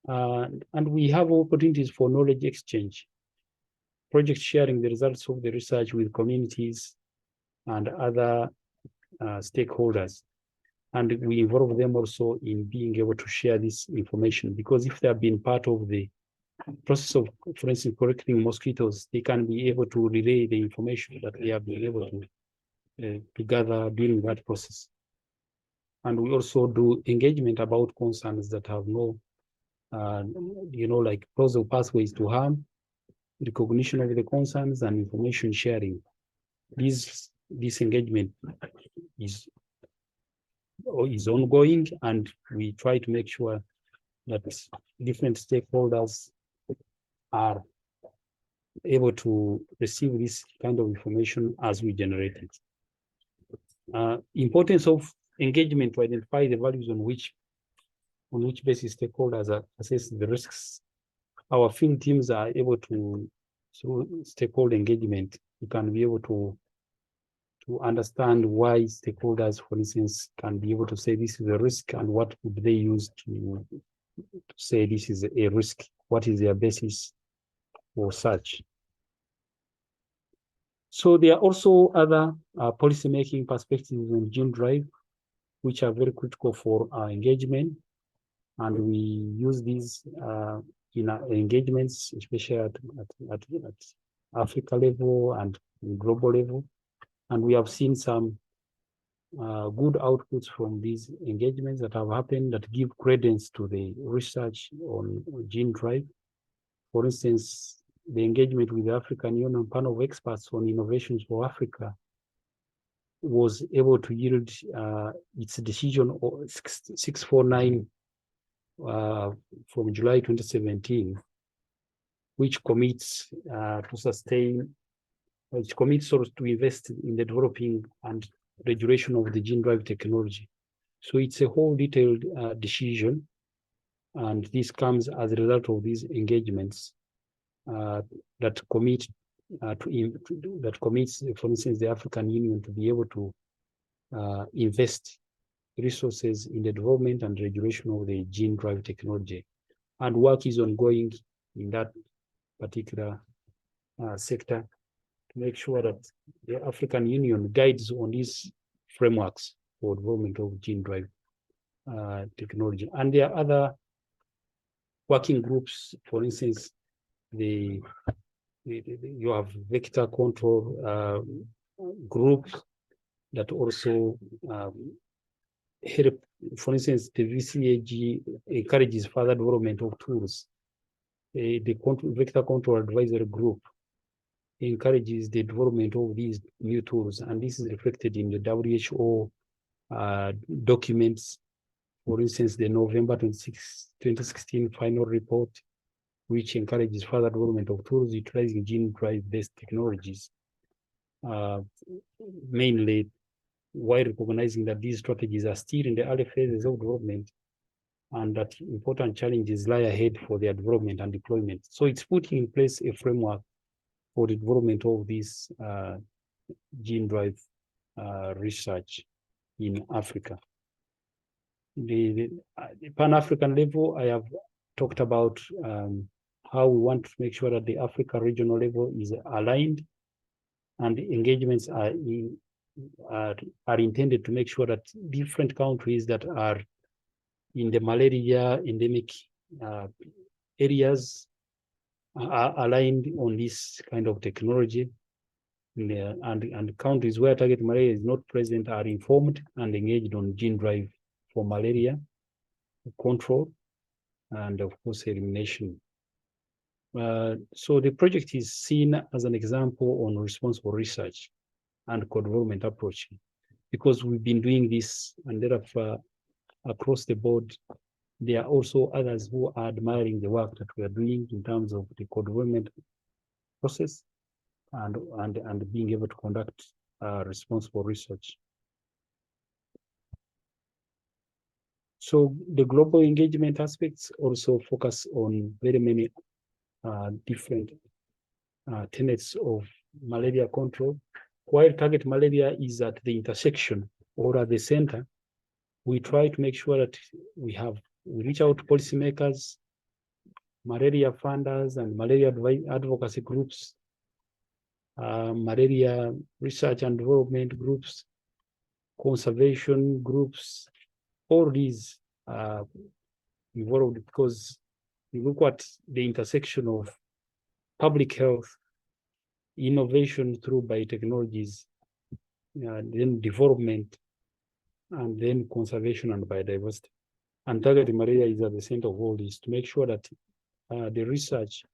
S3: And we have opportunities for knowledge exchange, project sharing the results of the research with communities and other stakeholders. And we involve them also in being able to share this information, because if they have been part of the process of, for instance, collecting mosquitoes, they can be able to relay the information that they have been able to gather during that process. And we also do engagement about concerns that have no, like causal pathways to harm, recognition of the concerns, and information sharing. This engagement is ongoing, and we try to make sure that different stakeholders are able to receive this kind of information as we generate it. Importance of engagement to identify the values on which basis stakeholders assess the risks. Our field teams are able to, through stakeholder engagement, you can be able to understand why stakeholders, for instance, can be able to say this is a risk, and what would they use to say this is a risk, what is their basis for such. So there are also other policymaking perspectives on gene drive, which are very critical for our engagement. And we use these in our engagements, especially at Africa level and global level. And we have seen some good outputs from these engagements that have happened that give credence to the research on gene drive. For instance, the engagement with the African Union panel of experts on innovations for Africa was able to yield its decision 649 from July 2017, which commits to invest in the developing and regulation of the gene drive technology. So it's a whole detailed decision, and this comes as a result of these engagements that commits, for instance, the African Union to be able to invest resources in the development and regulation of the gene drive technology. And work is ongoing in that particular sector to make sure that the African Union guides on these frameworks for development of gene drive technology. And there are other working groups, for instance, you have vector control group that also help. For instance, the VCAG encourages further development of tools. The vector control advisory group encourages the development of these new tools, and this is reflected in the WHO documents. For instance, the November 2016 final report, which encourages further development of tools utilizing gene drive-based technologies, mainly while recognizing that these strategies are still in the early phases of development, and that important challenges lie ahead for their development and deployment. So it's putting in place a framework for the development of this gene drive research in Africa. The Pan-African level, I have talked about how we want to make sure that the Africa regional level is aligned, and the engagements are intended to make sure that different countries that are in the malaria endemic areas are aligned on this kind of technology. and countries where target malaria is not present are informed and engaged on gene drive for malaria control and of course elimination. So the project is seen as an example on responsible research and co-development approach, because we've been doing this, and therefore across the board, there are also others who are admiring the work that we are doing in terms of the co-development process and being able to conduct responsible research. So the global engagement aspects also focus on very many different tenets of malaria control. While target malaria is at the intersection or at the center, we try to make sure that we reach out to policymakers, malaria funders, and malaria advocacy groups, malaria research and development groups, conservation groups. All these are involved because you look at the intersection of public health, innovation through biotechnologies, then development, and then conservation and biodiversity. And target malaria is at the center of all this to make sure that the research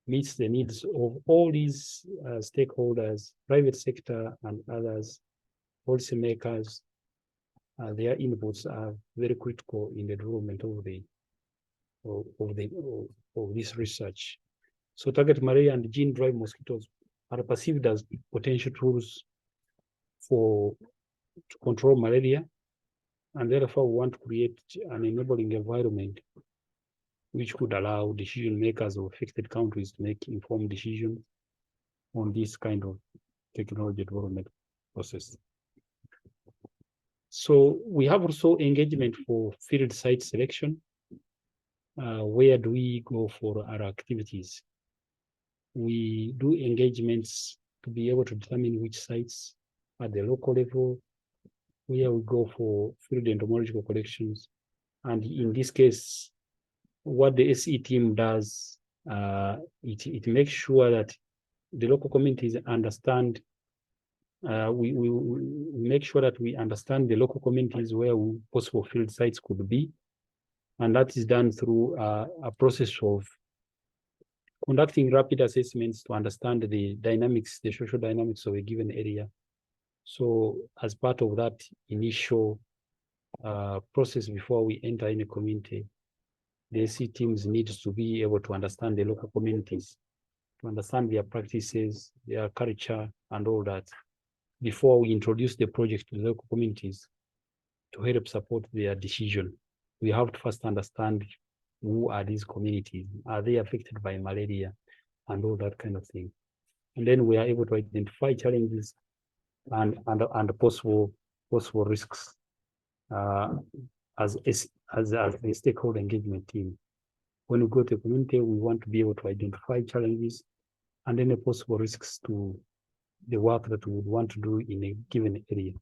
S3: meets the needs of all these stakeholders, private sector and others, policymakers. Their inputs are very critical in the development of this research. So target malaria and gene-drive mosquitoes are perceived as potential tools to control malaria, and therefore we want to create an enabling environment which could allow decision makers of affected countries to make informed decisions on this kind of technology development process. So we have also engagement for field site selection. Where do we go for our activities? We do engagements to be able to determine which sites at the local level, where we go for field entomological collections. And in this case, what the SE team does, it makes sure that the local communities understand, we make sure that we understand the local communities where possible field sites could be. And that is done through a process of conducting rapid assessments to understand the dynamics, the social dynamics of a given area. So as part of that initial process before we enter in a community, the SC teams need to be able to understand the local communities, to understand their practices, their culture, and all that, before we introduce the project to the local communities to help support their decision. We have to first understand who are these communities, are they affected by malaria, and all that kind of thing. And then we are able to identify challenges and possible risks as a stakeholder engagement team. When we go to a community, we want to be able to identify challenges and then the possible risks to the work that we would want to do in a given area.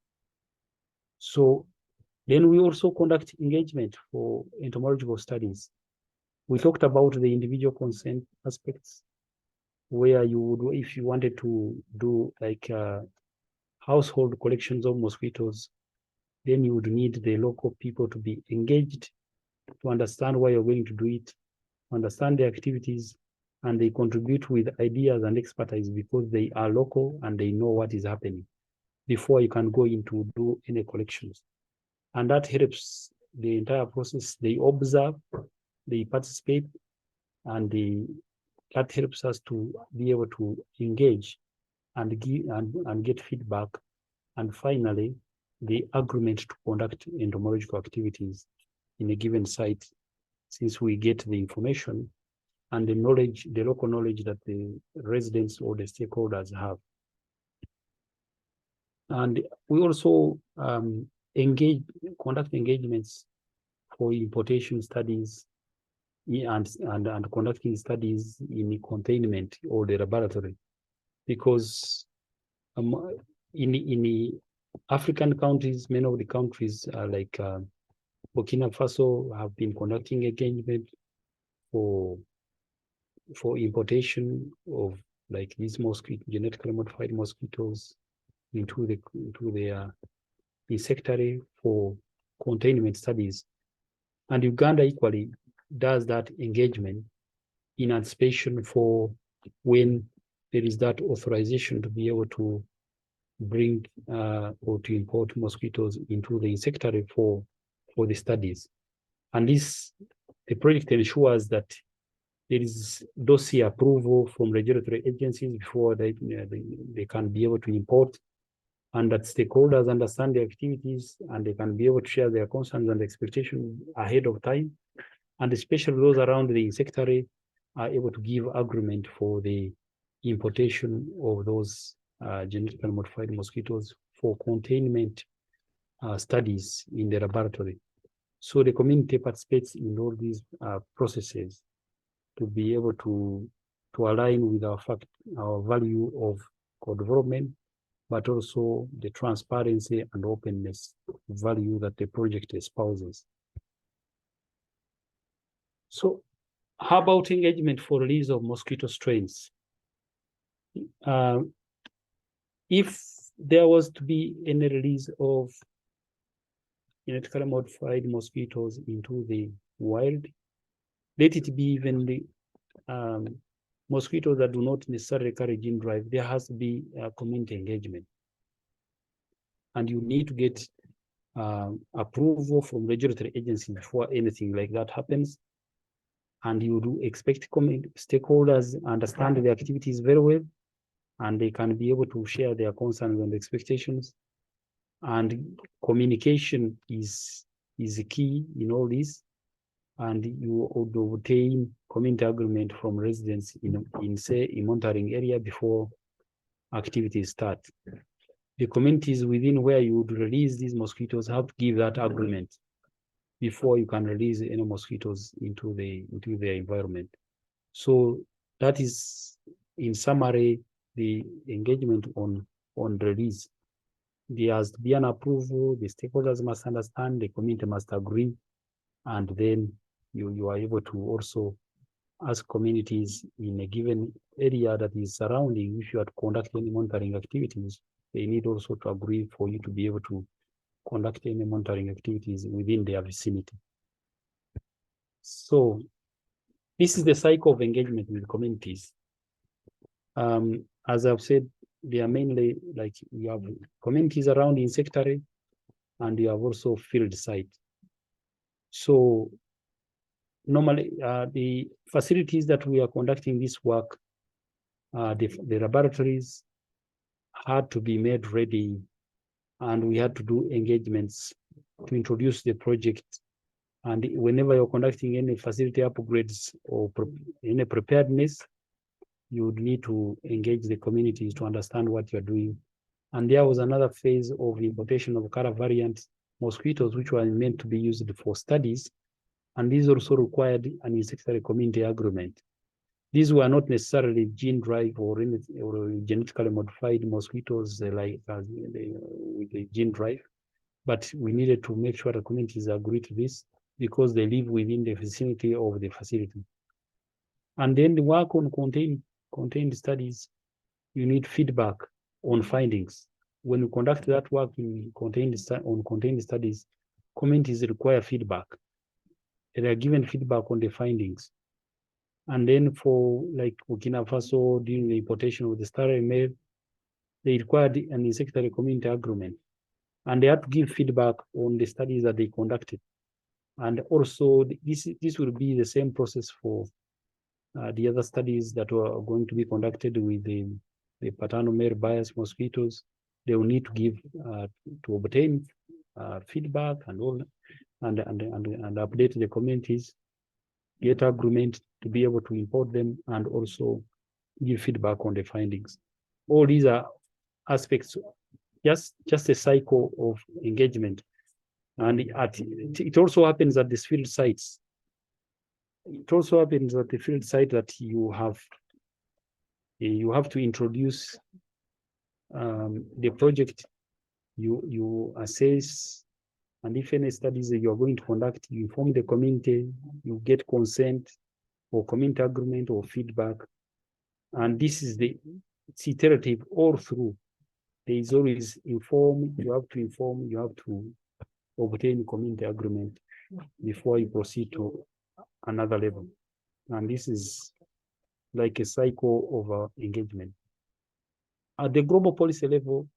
S3: So then we also conduct engagement for entomological studies. We talked about the individual consent aspects, where you would, if you wanted to do like household collections of mosquitoes, then you would need the local people to be engaged, to understand why you're going to do it, understand the activities, and they contribute with ideas and expertise because they are local and they know what is happening before you can go into do any collections. And that helps the entire process. They observe, they participate, and that helps us to be able to engage and give and get feedback. And finally, the agreement to conduct entomological activities in a given site, since we get the information and the knowledge, the local knowledge that the residents or the stakeholders have. And we also conduct engagements for importation studies and conducting studies in the containment or the laboratory, because in the African countries, many of the countries like Burkina Faso have been conducting engagement for importation of like these genetically modified mosquitoes into their insectary for containment studies. And Uganda equally does that engagement in anticipation for when there is that authorization to be able to bring or to import mosquitoes into the insectary for the studies. And the project ensures that there is dossier approval from regulatory agencies before they can be able to import, and that stakeholders understand the activities and they can be able to share their concerns and expectations ahead of time. And especially those around the insectary are able to give agreement for the importation of those genetically modified mosquitoes for containment studies in the laboratory. So the community participates in all these processes to be able to align with our value of co-development, but also the transparency and openness value that the project espouses. So how about engagement for release of mosquito strains? If there was to be any release of genetically modified mosquitoes into the wild, let it be even the mosquitoes that do not necessarily carry gene drive, there has to be community engagement. And you need to get approval from regulatory agencies before anything like that happens. And you do expect stakeholders understand the activities very well, and they can be able to share their concerns and expectations. And communication is key in all this. And you would obtain community agreement from residents in say, a monitoring area before activities start. The communities within where you would release these mosquitoes have to give that agreement before you can release any mosquitoes into their environment. So that is, in summary, the engagement on release. There has to be an approval, the stakeholders must understand, the community must agree, and then you are able to also ask communities in a given area that is surrounding, if you are to conduct any monitoring activities, they need also to agree for you to be able to conduct any monitoring activities within their vicinity. So this is the cycle of engagement with communities. As I've said, they are mainly like you have communities around insectary, and you have also field site. So normally the facilities that we are conducting this work, the laboratories had to be made ready, and we had to do engagements to introduce the project. And whenever you're conducting any facility upgrades or any preparedness, you would need to engage the communities to understand what you're doing. And there was another phase of importation of color variant mosquitoes, which were meant to be used for studies. And these also required an insectary community agreement. These were not necessarily gene drive or genetically modified mosquitoes with the gene drive, but we needed to make sure the communities agree to this because they live within the vicinity of the facility. And then the work on contained studies, you need feedback on findings. When you conduct that work on contained studies, communities require feedback. They are given feedback on the findings. And then for like Burkina Faso, during the importation of the star male, they required an insectary community agreement. And they had to give feedback on the studies that they conducted. And also, this will be the same process for the other studies that were going to be conducted with the paternal male bias mosquitoes. They will need to give to obtain feedback and all, and update the communities, get agreement to be able to import them, and also give feedback on the findings. All these are aspects, just a cycle of engagement. And it also happens at the field sites. It also happens at the field site that you have to introduce the project. You assess, and if any studies that you are going to conduct, you inform the community, you get consent or community agreement or feedback, And this is it's iterative all through. There is always inform, you have to obtain community agreement before you proceed to another level. And this is like a cycle of engagement. At the global policy level,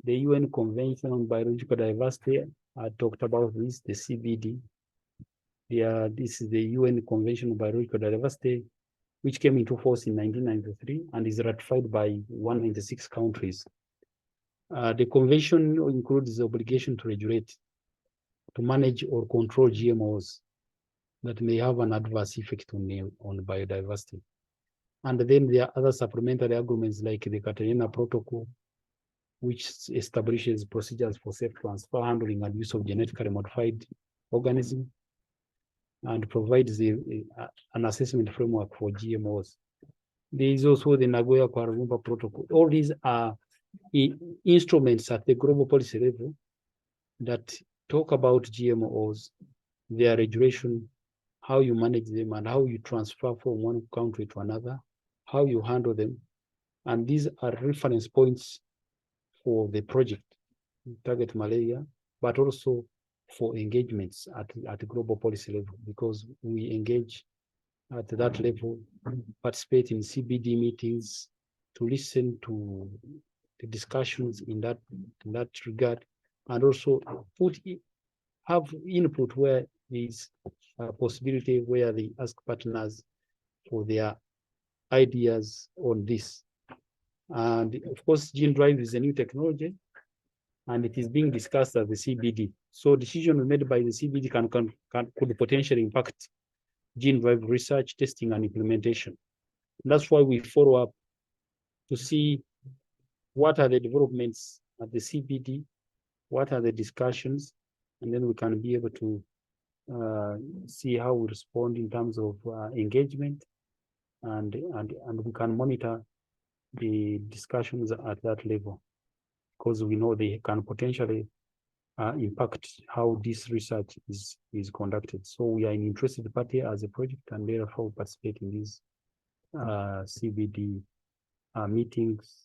S3: the UN Convention on Biological Diversity, I talked about this, the CBD. This is the UN Convention on Biological Diversity, which came into force in 1993 and is ratified by 196 countries. The convention includes the obligation to regulate, to manage or control GMOs that may have an adverse effect on biodiversity. And then there are other supplementary agreements like the Cartagena Protocol, which establishes procedures for safe transfer, handling, and use of genetically modified organisms, and provides an assessment framework for GMOs. There is also the Nagoya Kuala Lumpur Protocol. All these are instruments at the global policy level that talk about GMOs, their regulation, how you manage them, and how you transfer from one country to another, how you handle them. And these are reference points for the project, Target Malaria, but also for engagements at the global policy level, because we engage at that level, participate in CBD meetings to listen to the discussions in that regard, and also have input where there is a possibility where they ask partners for their ideas on this. And of course, gene drive is a new technology, and it is being discussed at the CBD. So decisions made by the CBD could potentially impact gene drive research, testing, and implementation. And that's why we follow up to see what are the developments at the CBD, what are the discussions, and then we can be able to see how we respond in terms of engagement, and we can monitor the discussions at that level, because we know they can potentially impact how this research is conducted. So we are an interested party as a project, and therefore participate in these CBD meetings,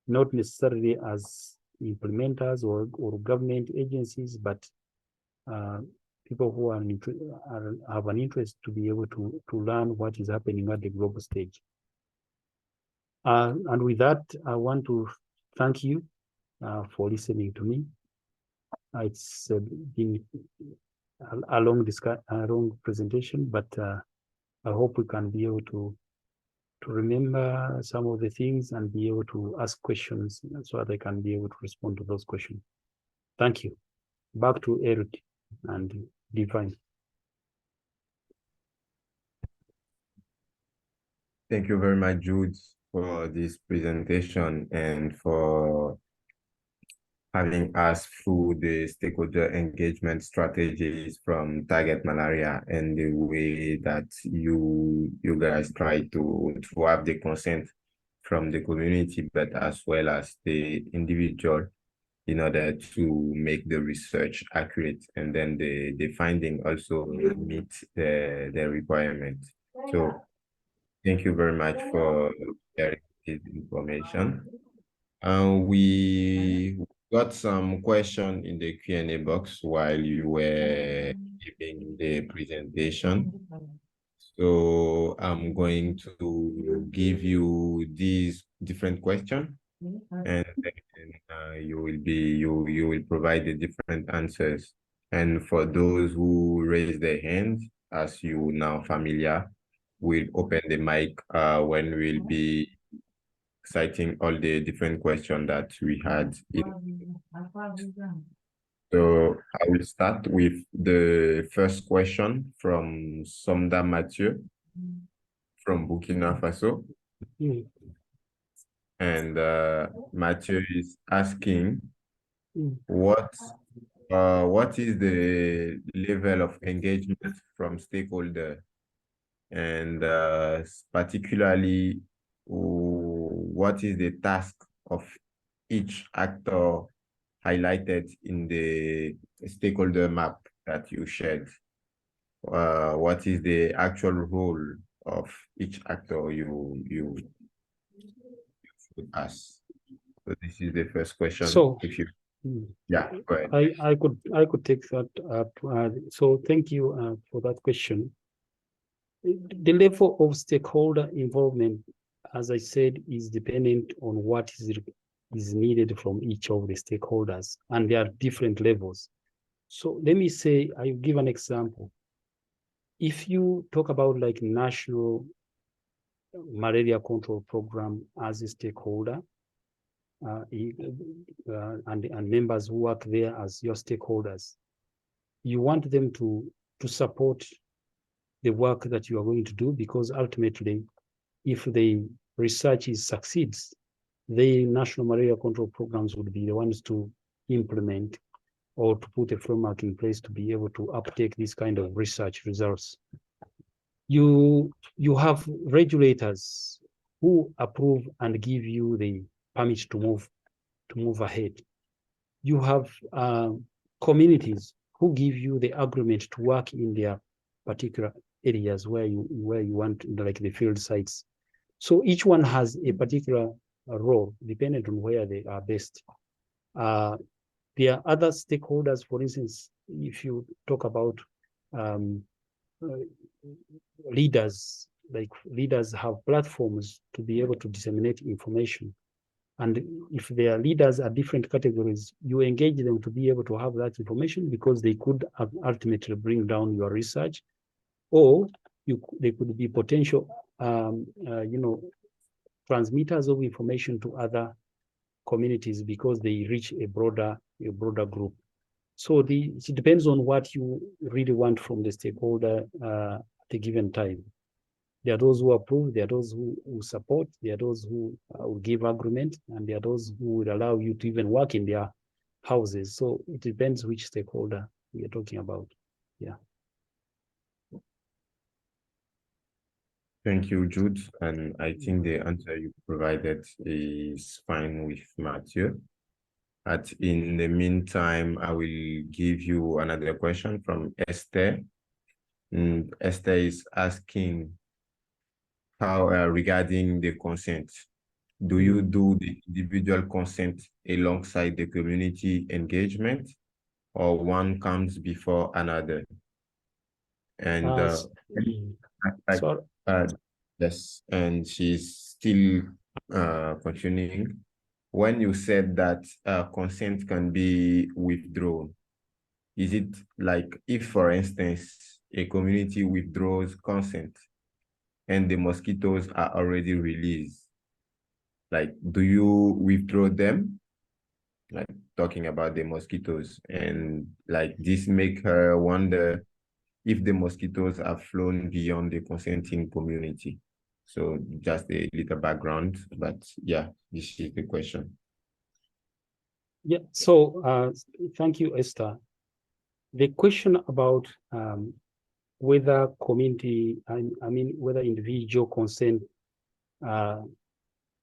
S3: not necessarily as implementers or government agencies, but people who have an interest to be able to learn what is happening at the global stage. And with that, I want to thank you for listening to me. It's been a long presentation, but I hope we can be able to remember some of the things and be able to ask questions so that I can be able to respond to those questions. Thank you. Back to Eric and Divine.
S1: Thank you very much, Jude, for this presentation and for having us through the stakeholder engagement strategies from Target Malaria and the way that you guys try to have the consent from the community, but as well as the individual, in order to make the research accurate, and then the finding also meet the requirement. So thank you very much for sharing this information. We got some question in the Q&A box while you were giving the presentation. So I'm going to give you these different questions, and then you will provide the different answers. And for those who raise their hands, as you now familiar, we'll open the mic when we'll be citing all the different questions that we had. So I will start with the first question from Somda Mathieu from Burkina Faso. And Mathieu is asking, what is the level of engagement from stakeholder, and particularly what is the task of each actor highlighted in the stakeholder map that you shared? What is the actual role of each actor you would ask? So this is the first question.
S3: So,
S1: if you yeah, go ahead.
S3: I could take that up. So thank you for that question. The level of stakeholder involvement, as I said, is dependent on what is needed from each of the stakeholders, and there are different levels. So let me say, I'll give an example. If you talk about like national malaria control program as a stakeholder, and members who work there as your stakeholders, you want them to support the work that you are going to do, because ultimately, if the research succeeds, the national malaria control programs would be the ones to implement or to put a framework in place to be able to uptake this kind of research results. You have regulators who approve and give you the permit to move ahead. You have communities who give you the agreement to work in their particular areas where you want, like the field sites. So each one has a particular role depending on where they are based. There are other stakeholders, for instance, if you talk about leaders, like leaders have platforms to be able to disseminate information. And if their leaders are different categories, you engage them to be able to have that information, because they could ultimately bring down your research, or they could be potential, transmitters of information to other communities, because they reach a broader group. So it depends on what you really want from the stakeholder at a given time. There are those who approve, there are those who support, there are those who will give agreement, and there are those who would allow you to even work in their houses. So it depends which stakeholder we are talking about. Yeah.
S1: Thank you, Jude. And I think the answer you provided is fine with Matthew. But in the meantime, I will give you another question from Esther. Esther is asking how regarding the consent. Do you do the individual consent alongside the community engagement, or one comes before another? And yes, and she's still continuing. When you said that consent can be withdrawn, is it like if, for instance, a community withdraws consent and the mosquitoes are already released, like, do you withdraw them? Like, talking about the mosquitoes, and like this make her wonder if the mosquitoes have flown beyond the consenting community. So just a little background, but yeah, this is the question.
S3: Yeah, so thank you, Esther. The question about whether community, I mean, whether individual consent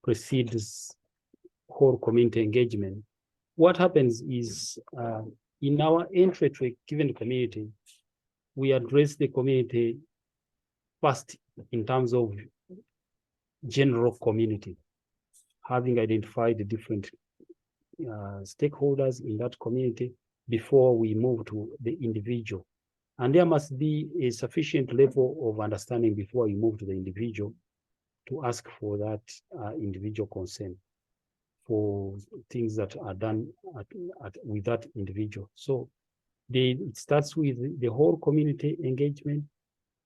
S3: precedes whole community engagement. What happens is, in our entry to a given community, we address the community first in terms of general community, having identified the different stakeholders in that community before we move to the individual. And there must be a sufficient level of understanding before you move to the individual to ask for that individual consent for things that are done with that individual. So it starts with the whole community engagement,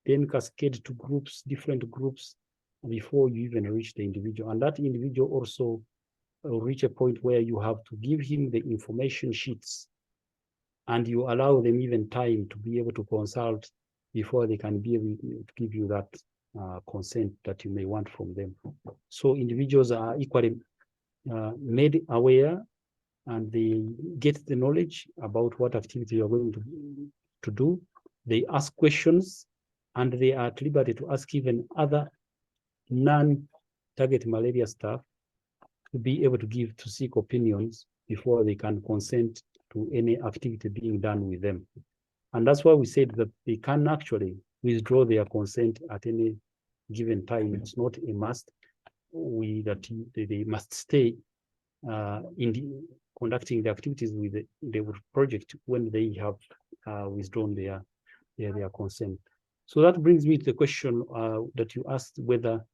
S3: then cascade to groups, different groups, before you even reach the individual. And that individual also will reach a point where you have to give him the information sheets, and you allow them even time to be able to consult before they can be able to give you that consent that you may want from them. So individuals are equally made aware, and they get the knowledge about what activity you're going to do. They ask questions, and they are at liberty to ask even other non-target malaria staff to be able to seek opinions before they can consent to any activity being done with them. And that's why we said that they can actually withdraw their consent at any given time. It's not a must. They must stay conducting the activities with the project when they have withdrawn their consent. So that brings me to the question that you asked, whether,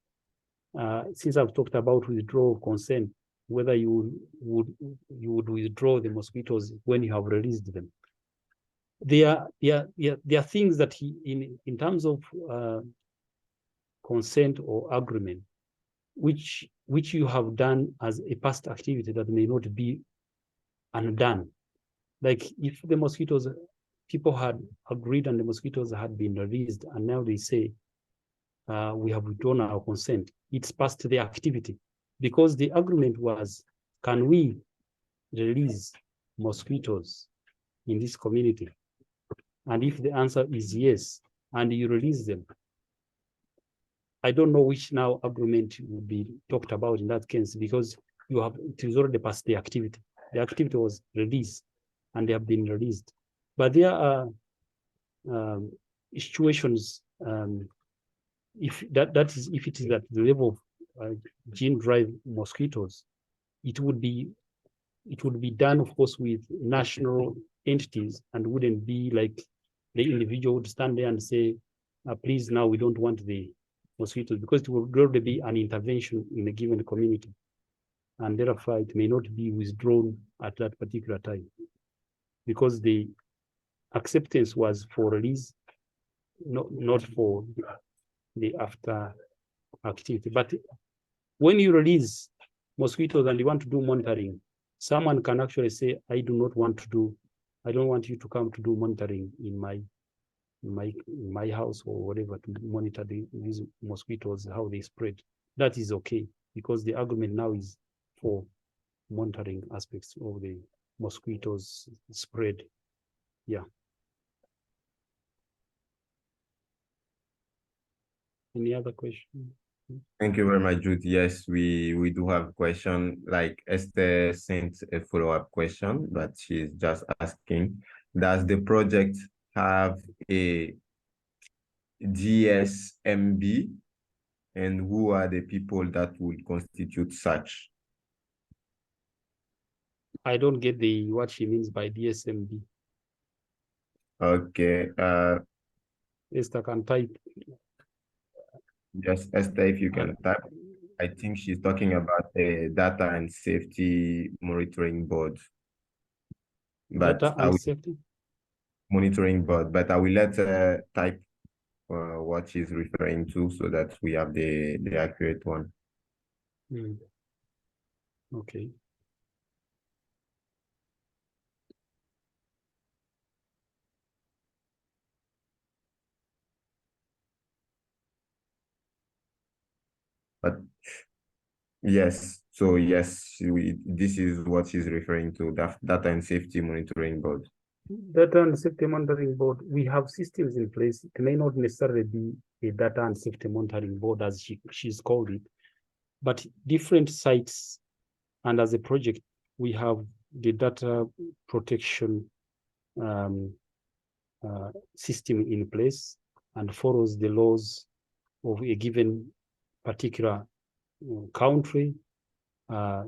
S3: since I've talked about withdrawal of consent, whether you would withdraw the mosquitoes when you have released them. There are things that in terms of consent or agreement, which you have done as a past activity that may not be undone. Like if the mosquitoes, people had agreed and the mosquitoes had been released, and now they say, we have withdrawn our consent, it's past the activity, because the agreement was, can we release mosquitoes in this community? And if the answer is yes, and you release them, I don't know which now agreement would be talked about in that case, because it is already past the activity. The activity was released, and they have been released. But there are situations, if it is at the level of gene-drive mosquitoes, it would be done, of course, with national entities, and wouldn't be like the individual would stand there and say, please, now we don't want the mosquitoes, because it will already be an intervention in a given community, and therefore it may not be withdrawn at that particular time, because the acceptance was for release, not for the after activity. But when you release mosquitoes and you want to do monitoring, someone can actually say, I don't want you to come to do monitoring in my house or whatever, to monitor these mosquitoes, how they spread. That is okay, because the argument now is for monitoring aspects of the mosquitoes spread. Yeah. Any other question?
S1: Thank you very much, Jude. Yes, we do have a question. Like Esther sent a follow-up question, but she's just asking, does the project have a GSMB, and who are the people that would constitute such?
S3: I don't get what she means by DSMB.
S1: Okay.
S3: Esther can type.
S1: Yes, Esther, if you can type. I think she's talking about a data and safety monitoring board. But
S3: Data and safety
S1: monitoring board, but I will let her type what she's referring to, so that we have the accurate one.
S3: Okay.
S1: But yes, so yes, this is what she's referring to, data and safety monitoring board.
S3: Data and safety monitoring board, we have systems in place. It may not necessarily be a data and safety monitoring board, as she's called it, but different sites, and as a project, we have the data protection system in place, and follows the laws of a given particular country,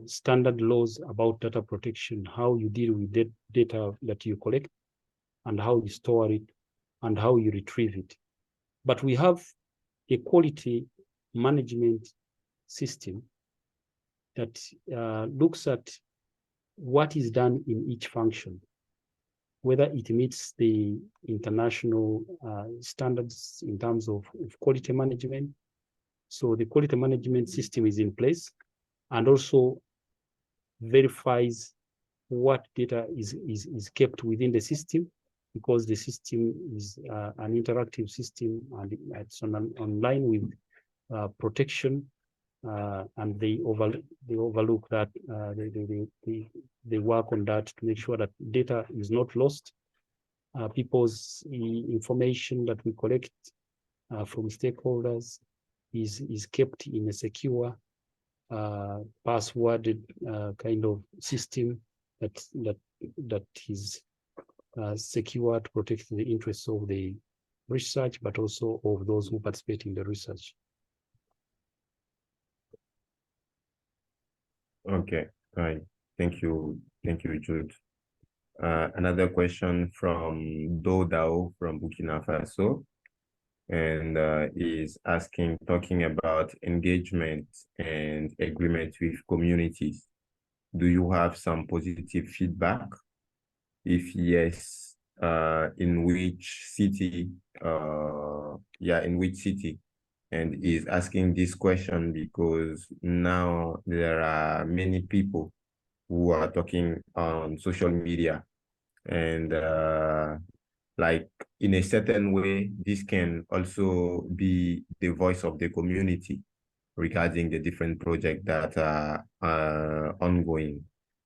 S3: standard laws about data protection, how you deal with data that you collect, and how you store it, and how you retrieve it. But we have a quality management system that looks at what is done in each function, whether it meets the international standards in terms of quality management. So the quality management system is in place, and also verifies what data is kept within the system, because the system is an interactive system, and it's online with protection, and they overlook that, they work on that to make sure that data is not lost. People's information that we collect from stakeholders is kept in a secure passworded kind of system that is secure to protect the interests of the research, but also of those who participate in the research.
S1: Okay, right. Thank you, Jude. Another question from Dodao from Burkina Faso, and is talking about engagement and agreement with communities. Do you have some positive feedback? If yes, in which city? In which city? And is asking this question because now there are many people who are talking on social media, and like in a certain way, this can also be the voice of the community regarding the different projects that are ongoing.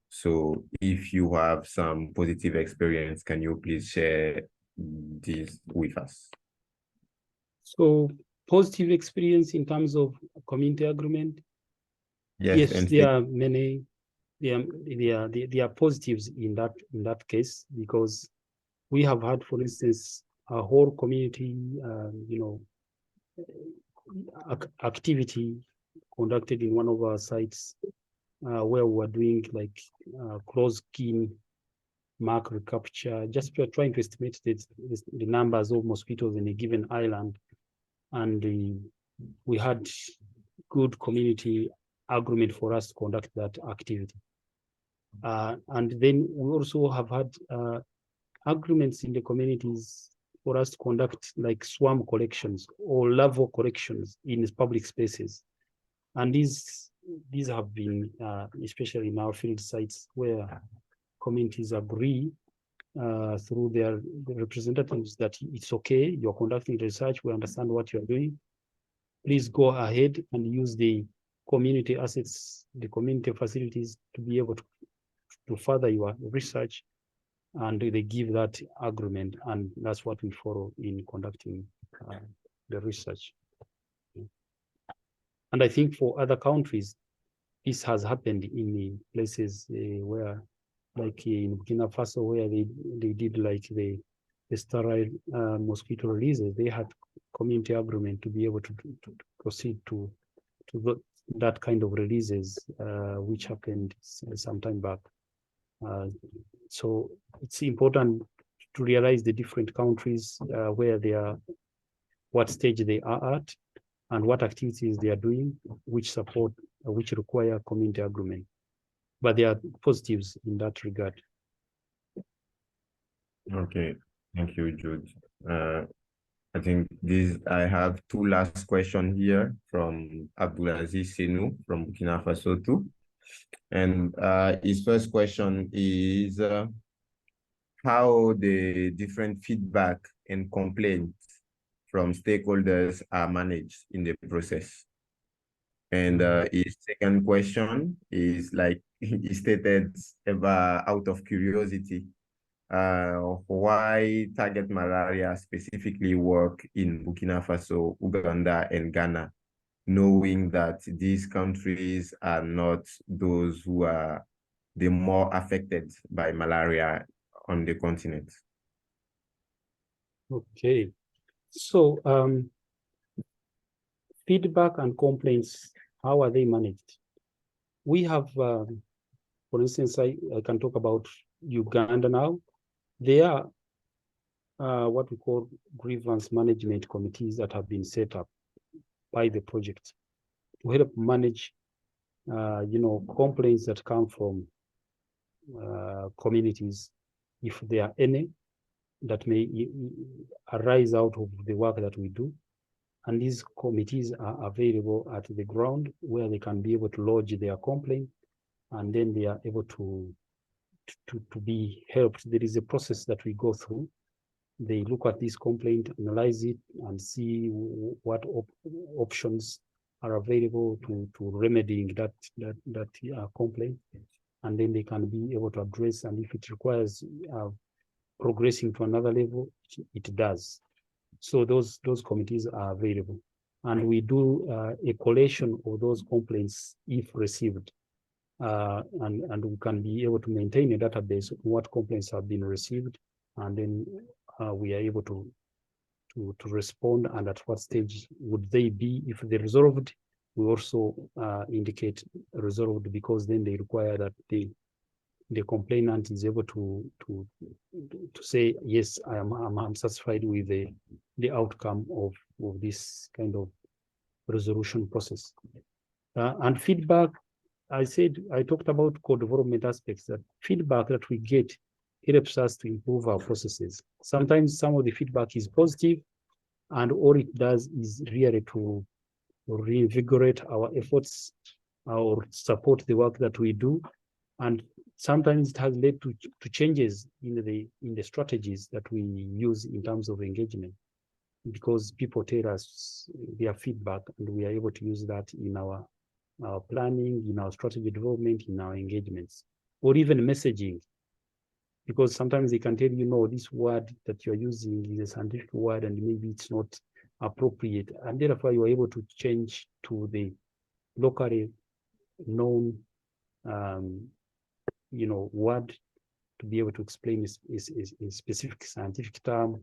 S1: So if you have some positive experience, can you please share this with us?
S3: So positive experience in terms of community agreement.
S1: Yes,
S3: Yes, there are many. There are positives in that case, because we have had, for instance, a whole community, activity conducted in one of our sites, where we were doing like close-kin mark recapture, just trying to estimate the numbers of mosquitoes in a given island. And we had good community agreement for us to conduct that activity. And then we also have had agreements in the communities for us to conduct like swarm collections or larval collections in public spaces. And these have been, especially in our field sites, where communities agree through their representatives that it's okay, you're conducting research, we understand what you're doing. Please go ahead and use the community assets, the community facilities to be able to further your research, and they give that agreement, and that's what we follow in conducting the research. And I think for other countries, this has happened in places where, like in Burkina Faso, where they did like the sterile mosquito releases. They had community agreement to be able to proceed to that kind of releases, which happened some time back. So it's important to realize the different countries, where they are, what stage they are at, and what activities they are doing, which require community agreement. But there are positives in that regard.
S1: Okay, thank you, Jude. I think I have two last questions here from Abdulaziz Senu from Burkina Faso too. And his first question is how the different feedback and complaints from stakeholders are managed in the process. And his second question is, like he stated, out of curiosity, why target malaria specifically work in Burkina Faso, Uganda, and Ghana, knowing that these countries are not those who are the more affected by malaria on the continent?
S3: Okay, so feedback and complaints, how are they managed? We have, for instance, I can talk about Uganda now. There are what we call grievance management committees that have been set up by the project to help manage, complaints that come from communities, if there are any that may arise out of the work that we do. And these committees are available at the ground, where they can be able to lodge their complaint, and then they are able to be helped. There is a process that we go through. They look at this complaint, analyze it, and see what options are available to remedying that complaint, and then they can be able to address. And if it requires progressing to another level, it does. So those committees are available, and we do a collation of those complaints if received, and we can be able to maintain a database of what complaints have been received, and then we are able to respond, and at what stage would they be if they resolved, we also indicate resolved, because then they require that the complainant is able to say, yes, I'm satisfied with the outcome of this kind of resolution process. And feedback, I talked about co-development aspects, that feedback that we get helps us to improve our processes. Sometimes some of the feedback is positive, and all it does is really to reinvigorate our efforts or support the work that we do. And sometimes it has led to changes in the strategies that we use in terms of engagement, because people tell us their feedback, and we are able to use that in our planning, in our strategy development, in our engagements, or even messaging. Because sometimes they can tell you, no, this word that you're using is a scientific word and maybe it's not appropriate. And therefore you are able to change to the locally known word to be able to explain a specific scientific term.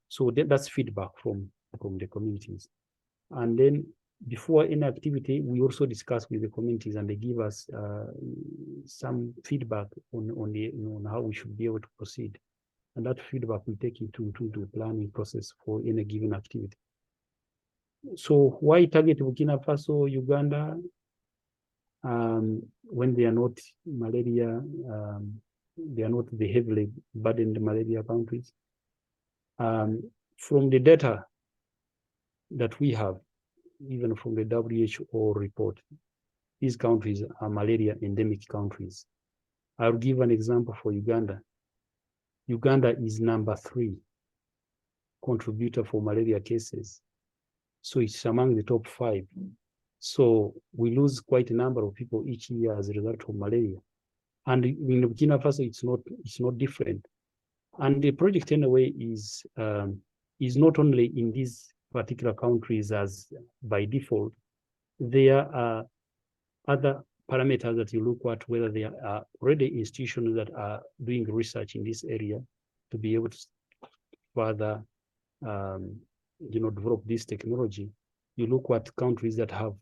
S3: So that's feedback from the communities. And then before any activity, we also discuss with the communities, and they give us some feedback on how we should be able to proceed. And that feedback we take into the planning process for any given activity. So why target Burkina Faso, Uganda, when they are not malaria, they are not the heavily burdened malaria countries? From the data that we have, even from the WHO report, these countries are malaria endemic countries. I'll give an example for Uganda. Uganda is number 3 contributor for malaria cases. So it's among the top 5. So we lose quite a number of people each year as a result of malaria. And in Burkina Faso, it's not different. And the project anyway is not only in these particular countries as by default. There are other parameters that you look at, whether there are already institutions that are doing research in this area to be able to further develop this technology. You look at countries that have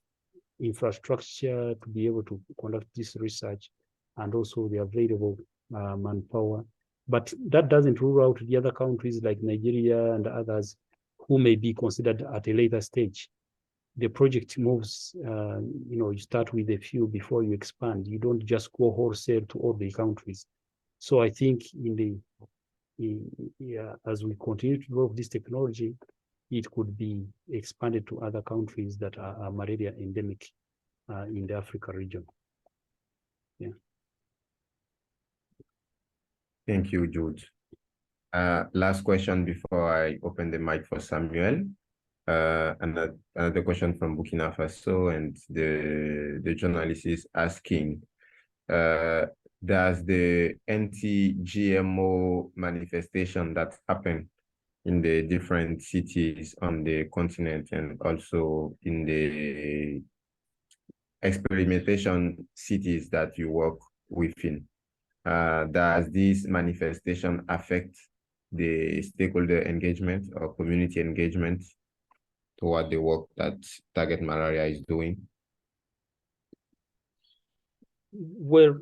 S3: infrastructure to be able to conduct this research, and also the available manpower. But that doesn't rule out the other countries like Nigeria and others who may be considered at a later stage. The project moves, you start with a few before you expand. You don't just go wholesale to all the countries. So I think as we continue to develop this technology, it could be expanded to other countries that are malaria endemic in the Africa region. Yeah.
S1: Thank you, George. Last question before I open the mic for Samuel. Another question from Burkina Faso, and the journalist is asking, does the anti-GMO manifestation that happened in the different cities on the continent and also in the experimentation cities that you work within, does this manifestation affect the stakeholder engagement or community engagement toward the work that Target Malaria is doing?
S3: Well,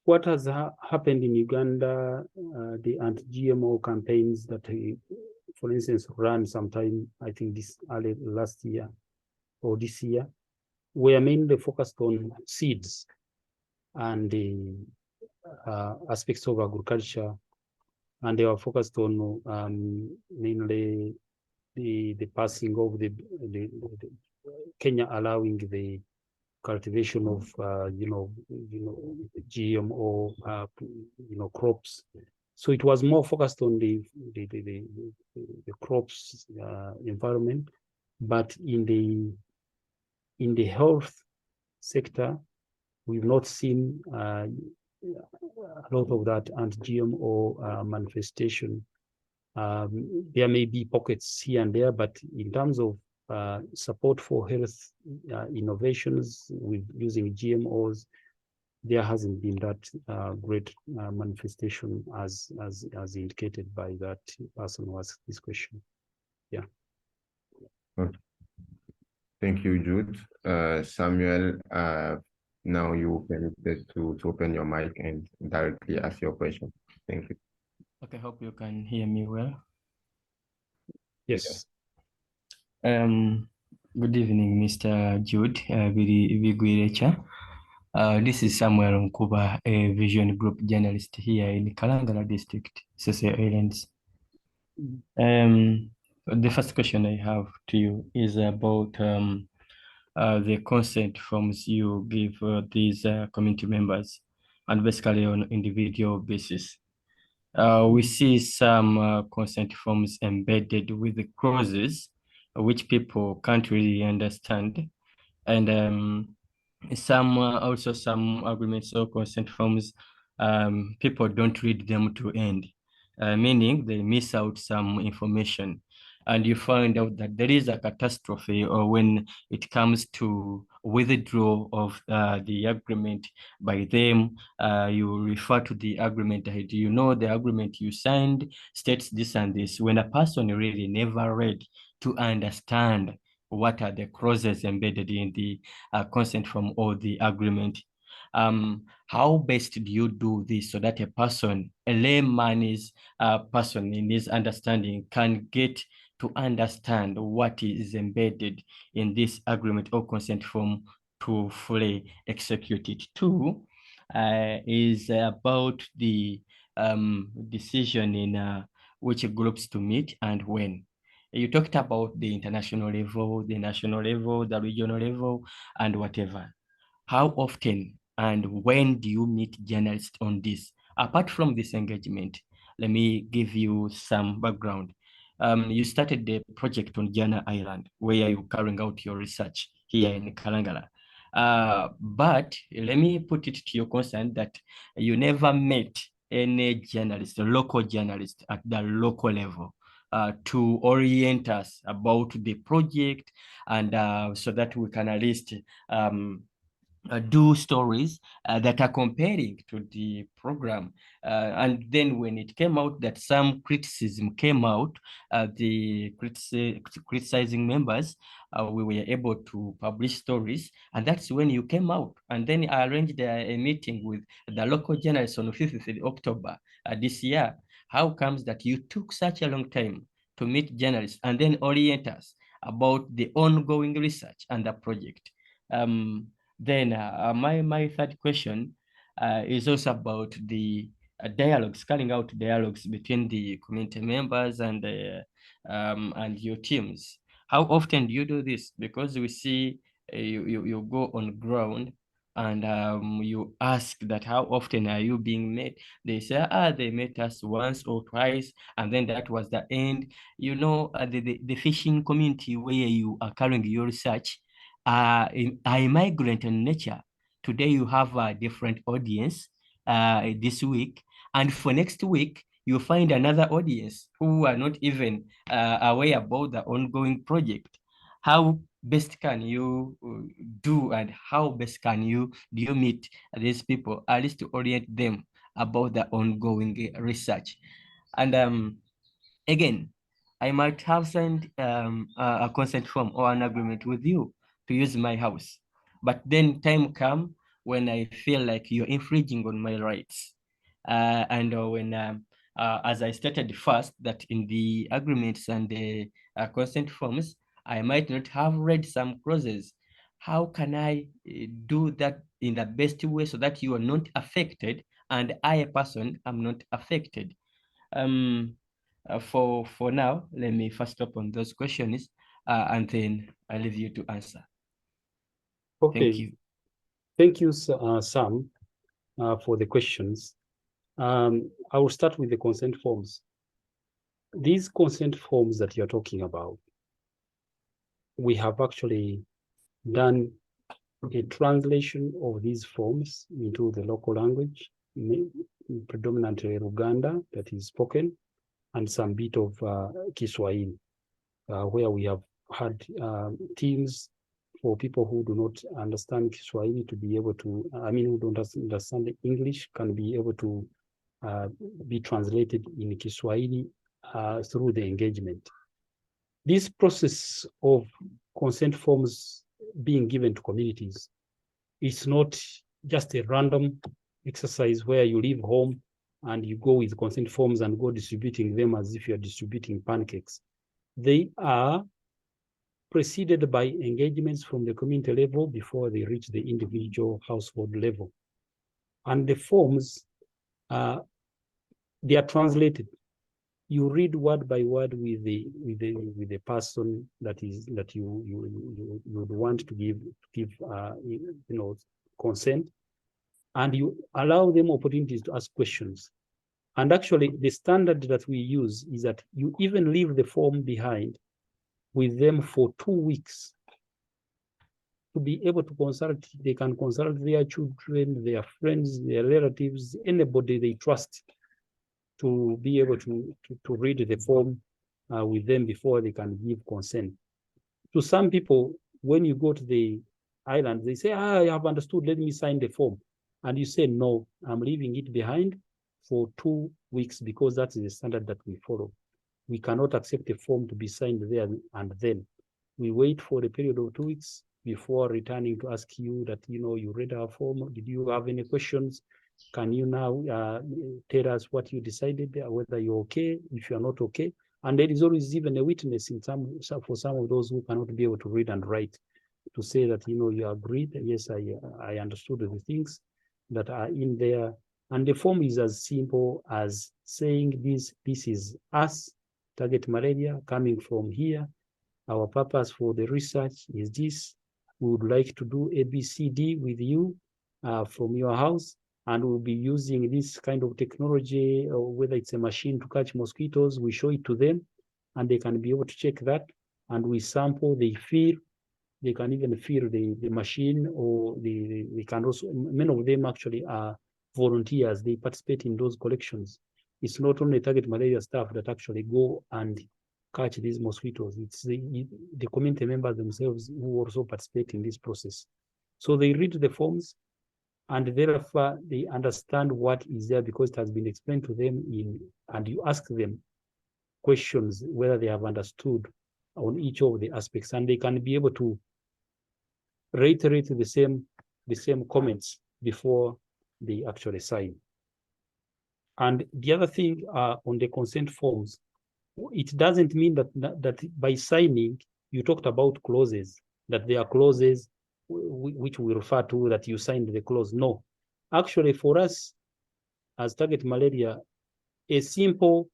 S3: what has happened in Uganda, the anti-GMO campaigns that, for instance, ran sometime, I think last year or this year, were mainly focused on seeds and the aspects of agriculture, and they were focused on mainly the passing of the Kenya allowing the cultivation of GMO crops. So it was more focused on the crops environment, but in the health sector, we've not seen a lot of that anti-GMO manifestation. There may be pockets here and there, but in terms of support for health innovations with using GMOs, there hasn't been that great manifestation as indicated by that person who asked this question. Yeah.
S1: Thank you, Jude. Samuel, now you permitted to open your mic and directly ask your question. Thank you.
S4: Okay, hope you can hear me well.
S3: Yes.
S4: Good evening, Mr. Jude Vigwirecha. This is Samuel Nkuba, a Vision Group journalist here in Kalangala District, Sese Islands. The first question I have to you is about the consent forms you give these community members, and basically on individual basis. We see some consent forms embedded with the clauses which people can't really understand, and also some agreements or consent forms, people don't read them to end, meaning they miss out some information. And you find out that there is a catastrophe, or when it comes to withdrawal of the agreement by them, you refer to the agreement. Do you know the agreement you signed states this and this? When a person really never read to understand what are the clauses embedded in the consent form or the agreement. How best do you do this so that a person, a layman's person in his understanding, can get to understand what is embedded in this agreement or consent form to fully execute it? Two, is about the decision in which groups to meet and when. You talked about the international level, the national level, the regional level, and whatever. How often and when do you meet journalists on this? Apart from this engagement, let me give you some background. You started the project on Jana Island, where you're carrying out your research here in Kalangala. But let me put it to your concern that you never met any journalist, a local journalist at the local level, to orient us about the project, and so that we can at least do stories that are comparing to the program. And then when it came out that some criticism came out, the criticizing members, we were able to publish stories. And that's when you came out. And then I arranged a meeting with the local journalists on 5th of October this year. How comes that you took such a long time to meet journalists and then orient us about the ongoing research and the project? Then my third question is also about the dialogues, carrying out dialogues between the community members and your teams. How often do you do this? Because we see you go on ground and you ask that how often are you being met? They say, they met us once or twice, and then that was the end. You know, the fishing community where you are carrying your research are migrant in nature. Today you have a different audience this week, and for next week you find another audience who are not even aware about the ongoing project. How best can you do, and how best do you meet these people, at least to orient them about the ongoing research? And again, I might have signed a consent form or an agreement with you to use my house, but then time come when I feel like you're infringing on my rights. And when, as I stated first, that in the agreements and the consent forms, I might not have read some clauses. How can I do that in the best way so that you are not affected and I, a person, am not affected? For now, let me first stop on those questions, and then I leave you to answer.
S3: Okay.
S4: Thank you.
S3: Thank you, Sam, for the questions. I will start with the consent forms. These consent forms that you're talking about, we have actually done a translation of these forms into the local language, predominantly Luganda, that is spoken, and some bit of Kiswahili, where we have had teams for people who do not understand Kiswahili to be able to, who don't understand English, can be able to be translated in Kiswahili through the engagement. This process of consent forms being given to communities. It's not just a random exercise where you leave home and you go with consent forms and go distributing them as if you're distributing pancakes. They are preceded by engagements from the community level before they reach the individual household level. And the forms, they are translated. You read word by word with the person that you would want to give consent, and you allow them opportunities to ask questions. And actually, the standard that we use is that you even leave the form behind with them for 2 weeks to be able to consult. They can consult their children, their friends, their relatives, anybody they trust, to be able to read the form with them before they can give consent. To some people, when you go to the island, they say, I have understood, let me sign the form. And you say, no, I'm leaving it behind for 2 weeks because that is the standard that we follow. We cannot accept a form to be signed there and then. We wait for a period of 2 weeks before returning to ask you that, you read our form. Did you have any questions? Can you now tell us what you decided, whether you're okay, if you're not okay? And there is always even a witness for some of those who cannot be able to read and write, to say that, you agreed. Yes, I understood the things that are in there. And the form is as simple as saying this is us, Target Malaria, coming from here. Our purpose for the research is this. We would like to do ABCD with you from your house. And we'll be using this kind of technology, or whether it's a machine to catch mosquitoes. We show it to them, and they can be able to check that. And we sample, they feel, they can even feel the machine, or they can also, many of them actually are volunteers. They participate in those collections. It's not only Target Malaria staff that actually go and catch these mosquitoes. It's the community members themselves who also participate in this process. So they read the forms, and therefore they understand what is there because it has been explained to them and you ask them questions whether they have understood on each of the aspects, and they can be able to reiterate the same comments before they actually sign. And the other thing on the consent forms, it doesn't mean that by signing, you talked about clauses, that there are clauses which we refer to that you signed the clause. No, actually for us as Target Malaria, a simple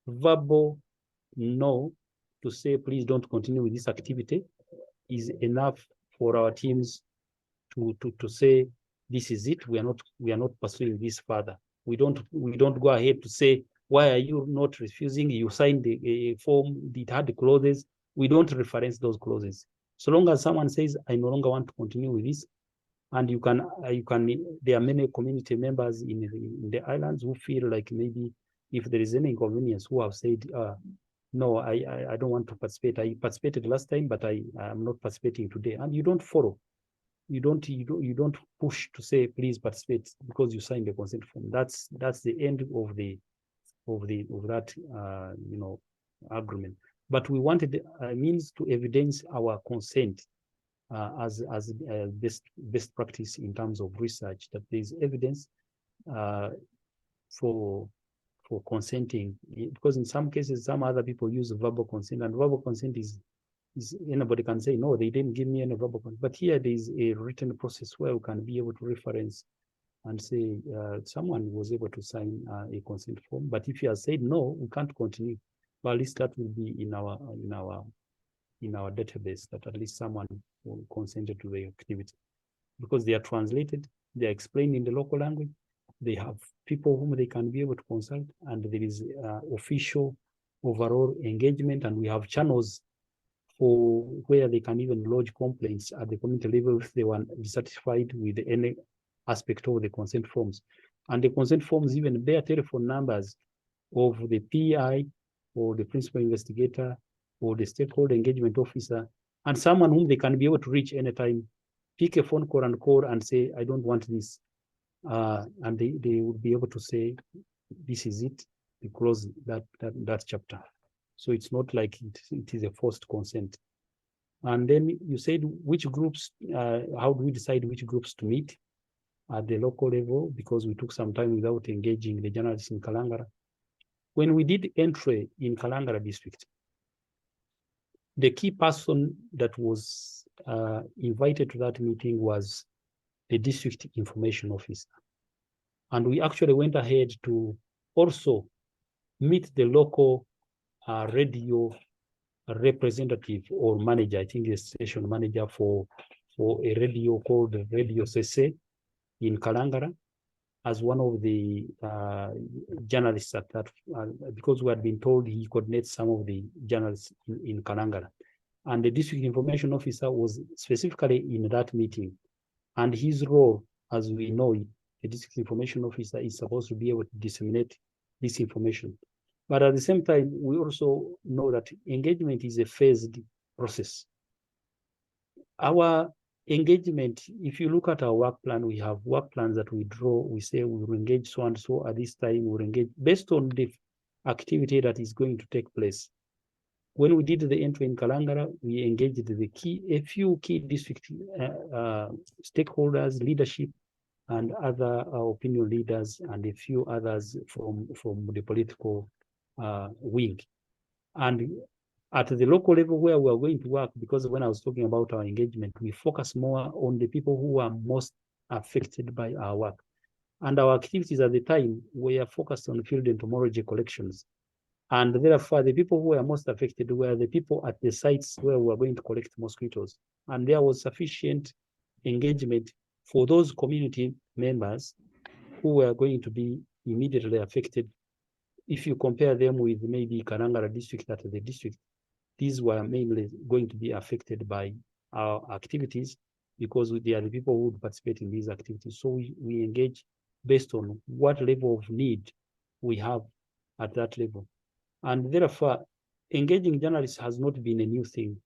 S3: verbal no to say, please don't continue with this activity is enough for our teams to say, this is it. We are not pursuing this further. We don't go ahead to say, why are you not refusing? You signed the form, it had the clauses. We don't reference those clauses. So long as someone says, I no longer want to continue with this, and you can, there are many community members in the islands who feel like maybe if there is any inconvenience, who have said, no, I don't want to participate. I participated last time, but I am not participating today. And you don't follow. You don't push to say, please participate because you signed the consent form. That's the end of that agreement. But we wanted a means to evidence our consent as best practice in terms of research, that there is evidence for consenting, because in some cases some other people use verbal consent, and verbal consent is anybody can say, no, they didn't give me any verbal consent. But here there is a written process where we can be able to reference and say someone was able to sign a consent form. But if you have said no, we can't continue. But at least that will be in our database, that at least someone will consented to the activity, because they are translated, they are explained in the local language. They have people whom they can be able to consult, and there is official overall engagement, and we have channels for where they can even lodge complaints at the community level if they were dissatisfied with any aspect of the consent forms. And the consent forms even bear telephone numbers of the PI or the principal investigator or the stakeholder engagement officer, and someone whom they can be able to reach anytime. Pick a phone call and call and say, I don't want this. And they would be able to say, this is it, to close that chapter. So it's not like it is a forced consent. And then you said which groups, how do we decide which groups to meet at the local level? Because we took some time without engaging the journalists in Kalangara. When we did entry in Kalangara district, the key person that was invited to that meeting was the district information officer. And we actually went ahead to also meet the local radio representative or manager, I think the station manager for a radio called Radio CC in Kalangara, as one of the journalists at that, because we had been told he coordinates some of the journalists in Kalangara. And the district information officer was specifically in that meeting. And his role, as we know, the district information officer is supposed to be able to disseminate this information. But at the same time, we also know that engagement is a phased process. Our engagement, if you look at our work plan, we have work plans that we draw. We say we will engage so and so at this time. We'll engage based on the activity that is going to take place. When we did the entry in Kalangara, we engaged a few key district stakeholders, leadership, and other opinion leaders, and a few others from the political wing. And at the local level where we are going to work, because when I was talking about our engagement, we focus more on the people who are most affected by our work. And our activities at the time were focused on field entomology collections. And therefore, the people who were most affected were the people at the sites where we were going to collect mosquitoes. And there was sufficient engagement for those community members who were going to be immediately affected. If you compare them with maybe Kalangara district at the district, these were mainly going to be affected by our activities because they are the people who would participate in these activities. So we engage based on what level of need we have at that level. And therefore, engaging journalists has not been a new thing.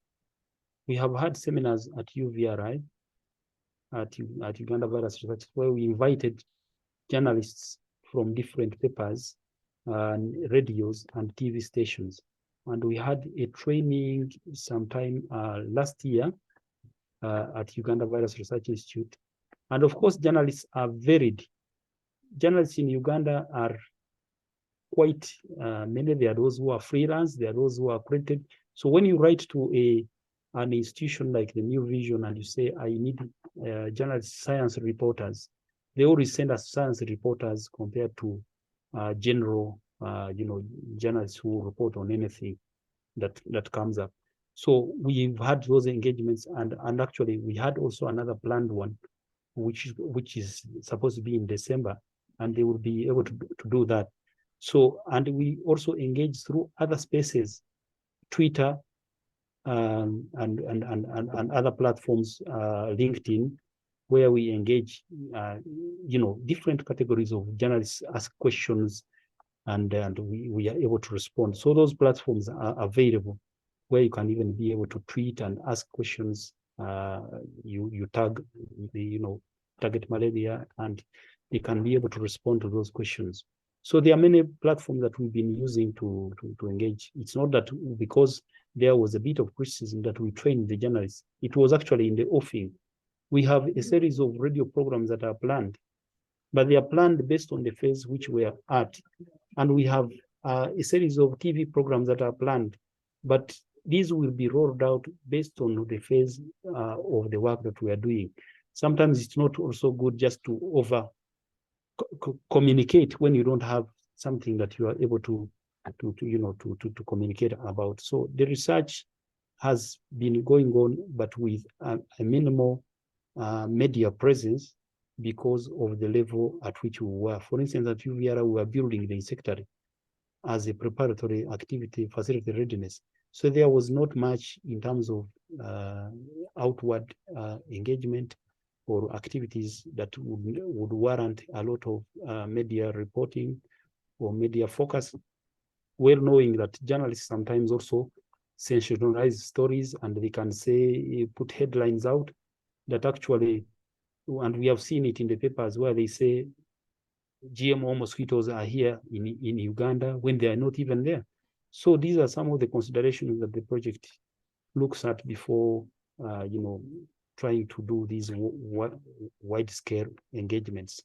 S3: We have had seminars at UVRI, at Uganda Virus Research, where we invited journalists from different papers, radios, and TV stations. And we had a training sometime last year at Uganda Virus Research Institute. And of course, journalists are varied. Journalists in Uganda are quite many. There are those who are freelance, there are those who are accredited. So when you write to an institution like the New Vision and you say, I need journalists, science reporters, they always send us science reporters compared to general, journalists who report on anything that comes up. So we've had those engagements, and actually we had also another planned one, which is supposed to be in December, and they will be able to do that. So, and we also engage through other spaces, Twitter, and other platforms, LinkedIn, where we engage, different categories of journalists ask questions, and we are able to respond. So those platforms are available, where you can even be able to tweet and ask questions. You tag target malaria, and they can be able to respond to those questions. So there are many platforms that we've been using to engage. It's not that because there was a bit of criticism that we trained the journalists. It was actually in the offing. We have a series of radio programs that are planned, but they are planned based on the phase which we are at. And we have a series of TV programs that are planned, but these will be rolled out based on the phase of the work that we are doing. Sometimes it's not also good just to communicate when you don't have something that you are able to communicate about. So the research has been going on, but with a minimal media presence because of the level at which we were. For instance, at UVRA, we were building the insectary as a preparatory activity, facility readiness. So there was not much in terms of outward engagement or activities that would warrant a lot of media reporting or media focus, well knowing that journalists sometimes also sensationalize stories, and they can say, put headlines out that actually, and we have seen it in the papers where they say GMO mosquitoes are here in Uganda when they are not even there. So these are some of the considerations that the project looks at before, trying to do these wide-scale engagements.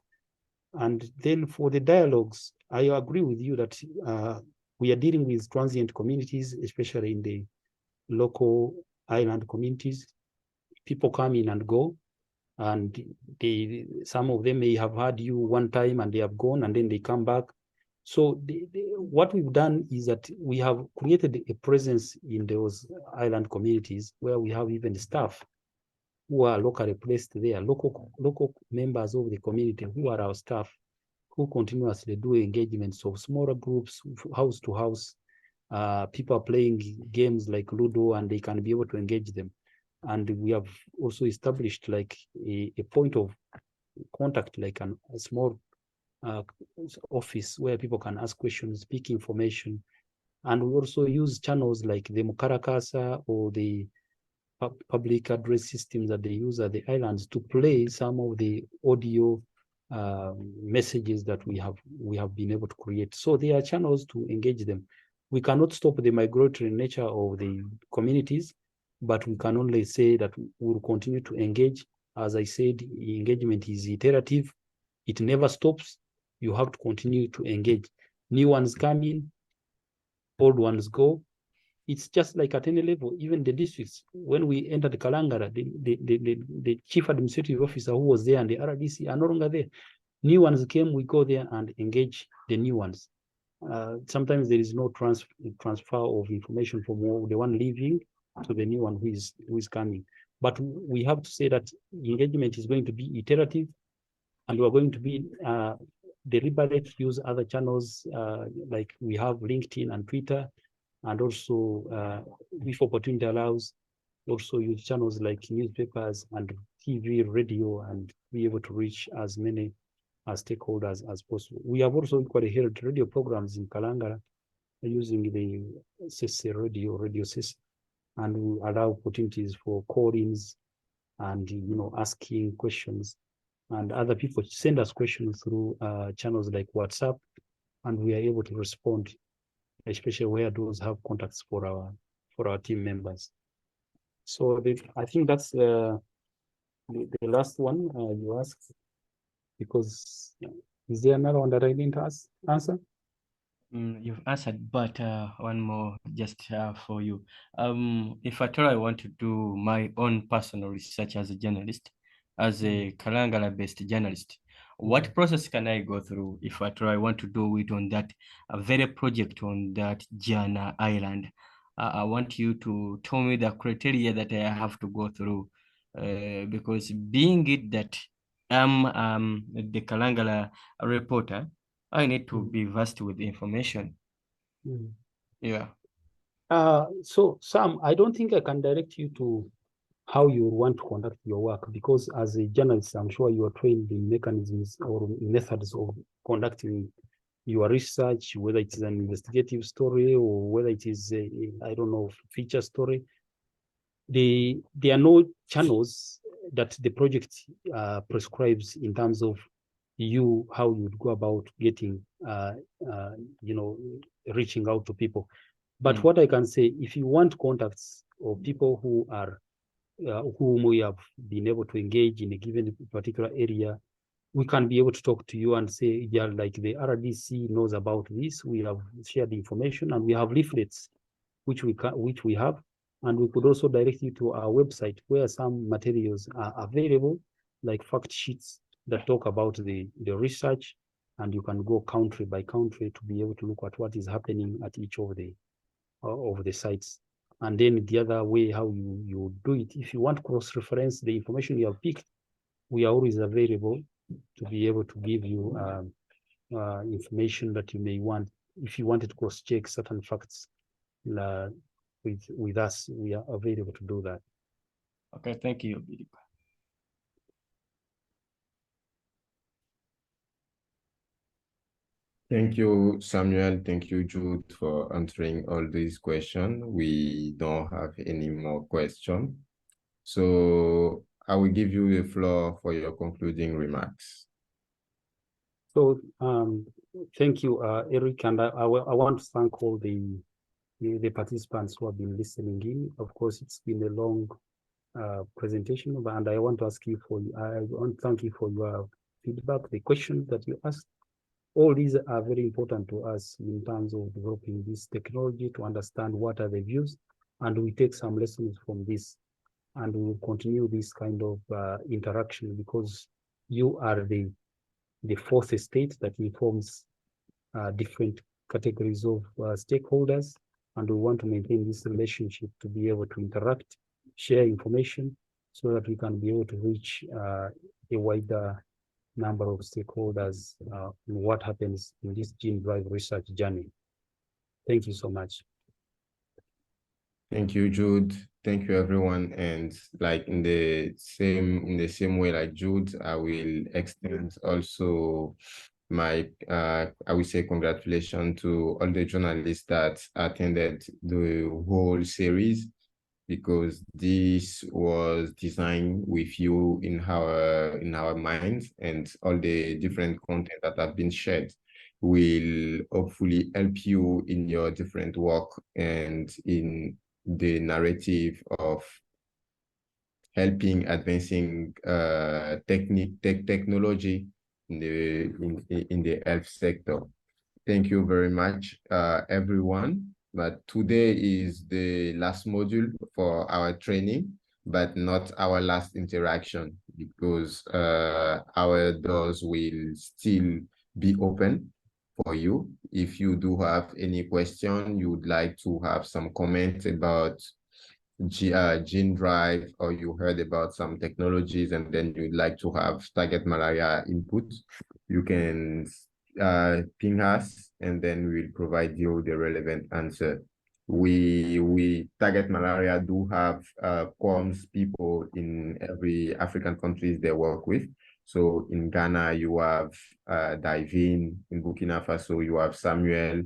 S3: And then for the dialogues, I agree with you that we are dealing with transient communities, especially in the local island communities. People come in and go, and some of them may have had you one time and they have gone, and then they come back. So what we've done is that we have created a presence in those island communities where we have even staff who are locally placed there, local members of the community who are our staff, who continuously do engagements of smaller groups, house to house. People are playing games like Ludo, and they can be able to engage them. And we have also established like a point of contact, like a small office where people can ask questions, speak information. And we also use channels like the Mukarakasa or the public address systems that they use at the islands to play some of the audio messages that we have been able to create. So there are channels to engage them. We cannot stop the migratory nature of the communities, but we can only say that we'll continue to engage. As I said, engagement is iterative. It never stops. You have to continue to engage. New ones come in, old ones go. It's just like at any level, even the districts. When we entered Kalangara, the chief administrative officer who was there and the RDC are no longer there. New ones came, we go there and engage the new ones. Sometimes there is no transfer of information from the one leaving to the new one who is coming. But we have to say that engagement is going to be iterative, and we're going to be deliberate, use other channels like we have LinkedIn and Twitter, and also if opportunity allows, also use channels like newspapers and TV, radio, and be able to reach as many stakeholders as possible. We have also equally held radio programs in Kalangara using the Sese radio Sese, and we allow opportunities for call-ins and asking questions, and other people send us questions through channels like WhatsApp, and we are able to respond, especially where those have contacts for our team members. So I think that's the last one you asked, because is there another one that I didn't answer?
S4: You've answered, but one more just for you. If at all I want to do my own personal research as a journalist, as a Kalangala-based journalist, what process can I go through if at all I want to do it on that very project on that Jana Island? I want you to tell me the criteria that I have to go through, because being it that I'm the Kalangala reporter, I need to be versed with information. Yeah.
S3: So Sam, I don't think I can direct you to how you want to conduct your work, because as a journalist, I'm sure you are trained in mechanisms or methods of conducting your research, whether it is an investigative story or whether it is I don't know, feature story. There are no channels that the project prescribes in terms of how you would go about getting reaching out to people. But what I can say, if you want contacts of people who are whom we have been able to engage in a given particular area, we can be able to talk to you and say, yeah, like the RDC knows about this. We have shared the information, and we have leaflets which we have, and we could also direct you to our website where some materials are available, like fact sheets that talk about the research, and you can go country by country to be able to look at what is happening at each of the sites. And then the other way how you do it, if you want cross-reference the information you have picked, we are always available to be able to give you information that you may want. If you wanted to cross-check certain facts with us, we are available to do that.
S4: Okay, thank you.
S1: Thank you, Samuel. Thank you, Jude, for answering all these questions. We don't have any more questions. So I will give you the floor for your concluding remarks.
S3: So thank you, Eric, and I want to thank all the the participants who have been listening in. Of course, it's been a long presentation, and I want to ask you I want to thank you for your feedback, the questions that you asked. All these are very important to us in terms of developing this technology to understand what are the views, and we take some lessons from this, and we will continue this kind of interaction, because you are the fourth estate that informs different categories of stakeholders, and we want to maintain this relationship to be able to interact, share information, so that we can be able to reach a wider number of stakeholders in what happens in this gene drive research journey. Thank you so much.
S1: Thank you, Jude. Thank you, everyone. And like in the same way like Jude, I will extend also my I will say congratulations to all the journalists that attended the whole series, because this was designed with you in our minds, and all the different content that have been shared will hopefully help you in your different work and in the narrative of helping advancing technology in the health sector. Thank you very much, everyone. But today is the last module for our training, but not our last interaction, because our doors will still be open for you. If you do have any question, you would like to have some comments about gene drive, or you heard about some technologies and then you'd like to have target malaria input, you can ping us, and then we'll provide you the relevant answer. We target malaria do have comms people in every African countries they work with. So in Ghana, you have Divine. In Burkina Faso, you have Samuel.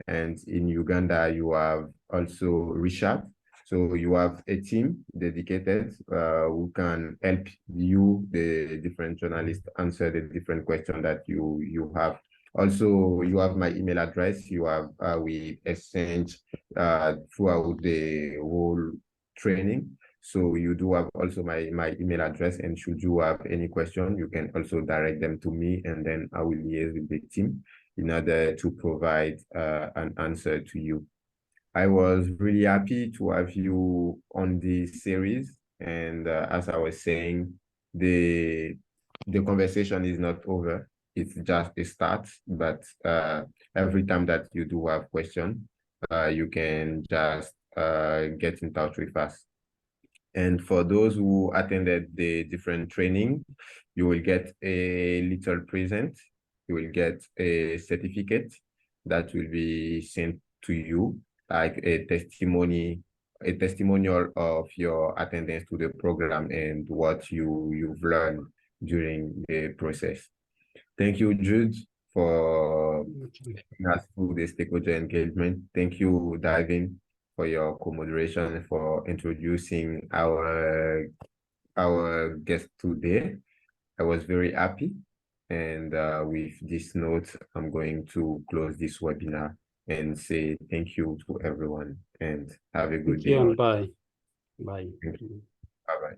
S1: And in Uganda, you have also Richard. So you have a team dedicated who can help you, the different journalists, answer the different questions that you have. Also, you have my email address. You have we exchange throughout the whole training. So you do have also my email address, and should you have any question, you can also direct them to me, and then I will liaise with the team in order to provide an answer to you. I was really happy to have you on this series, and as I was saying, the conversation is not over. It's just a start, but every time that you do have questions, you can just get in touch with us. And for those who attended the different training, you will get a little present. You will get a certificate that will be sent to you, like a testimonial of your attendance to the program and what you've learned during the process. Thank you, Jude, for us through the stakeholder engagement. Thank you, Davin, for your co-moderation, for introducing our guest today. I was very happy. And with this note, I'm going to close this webinar and say thank you to everyone and have a good day.
S3: Thank you, and bye. Bye.
S1: Bye-bye.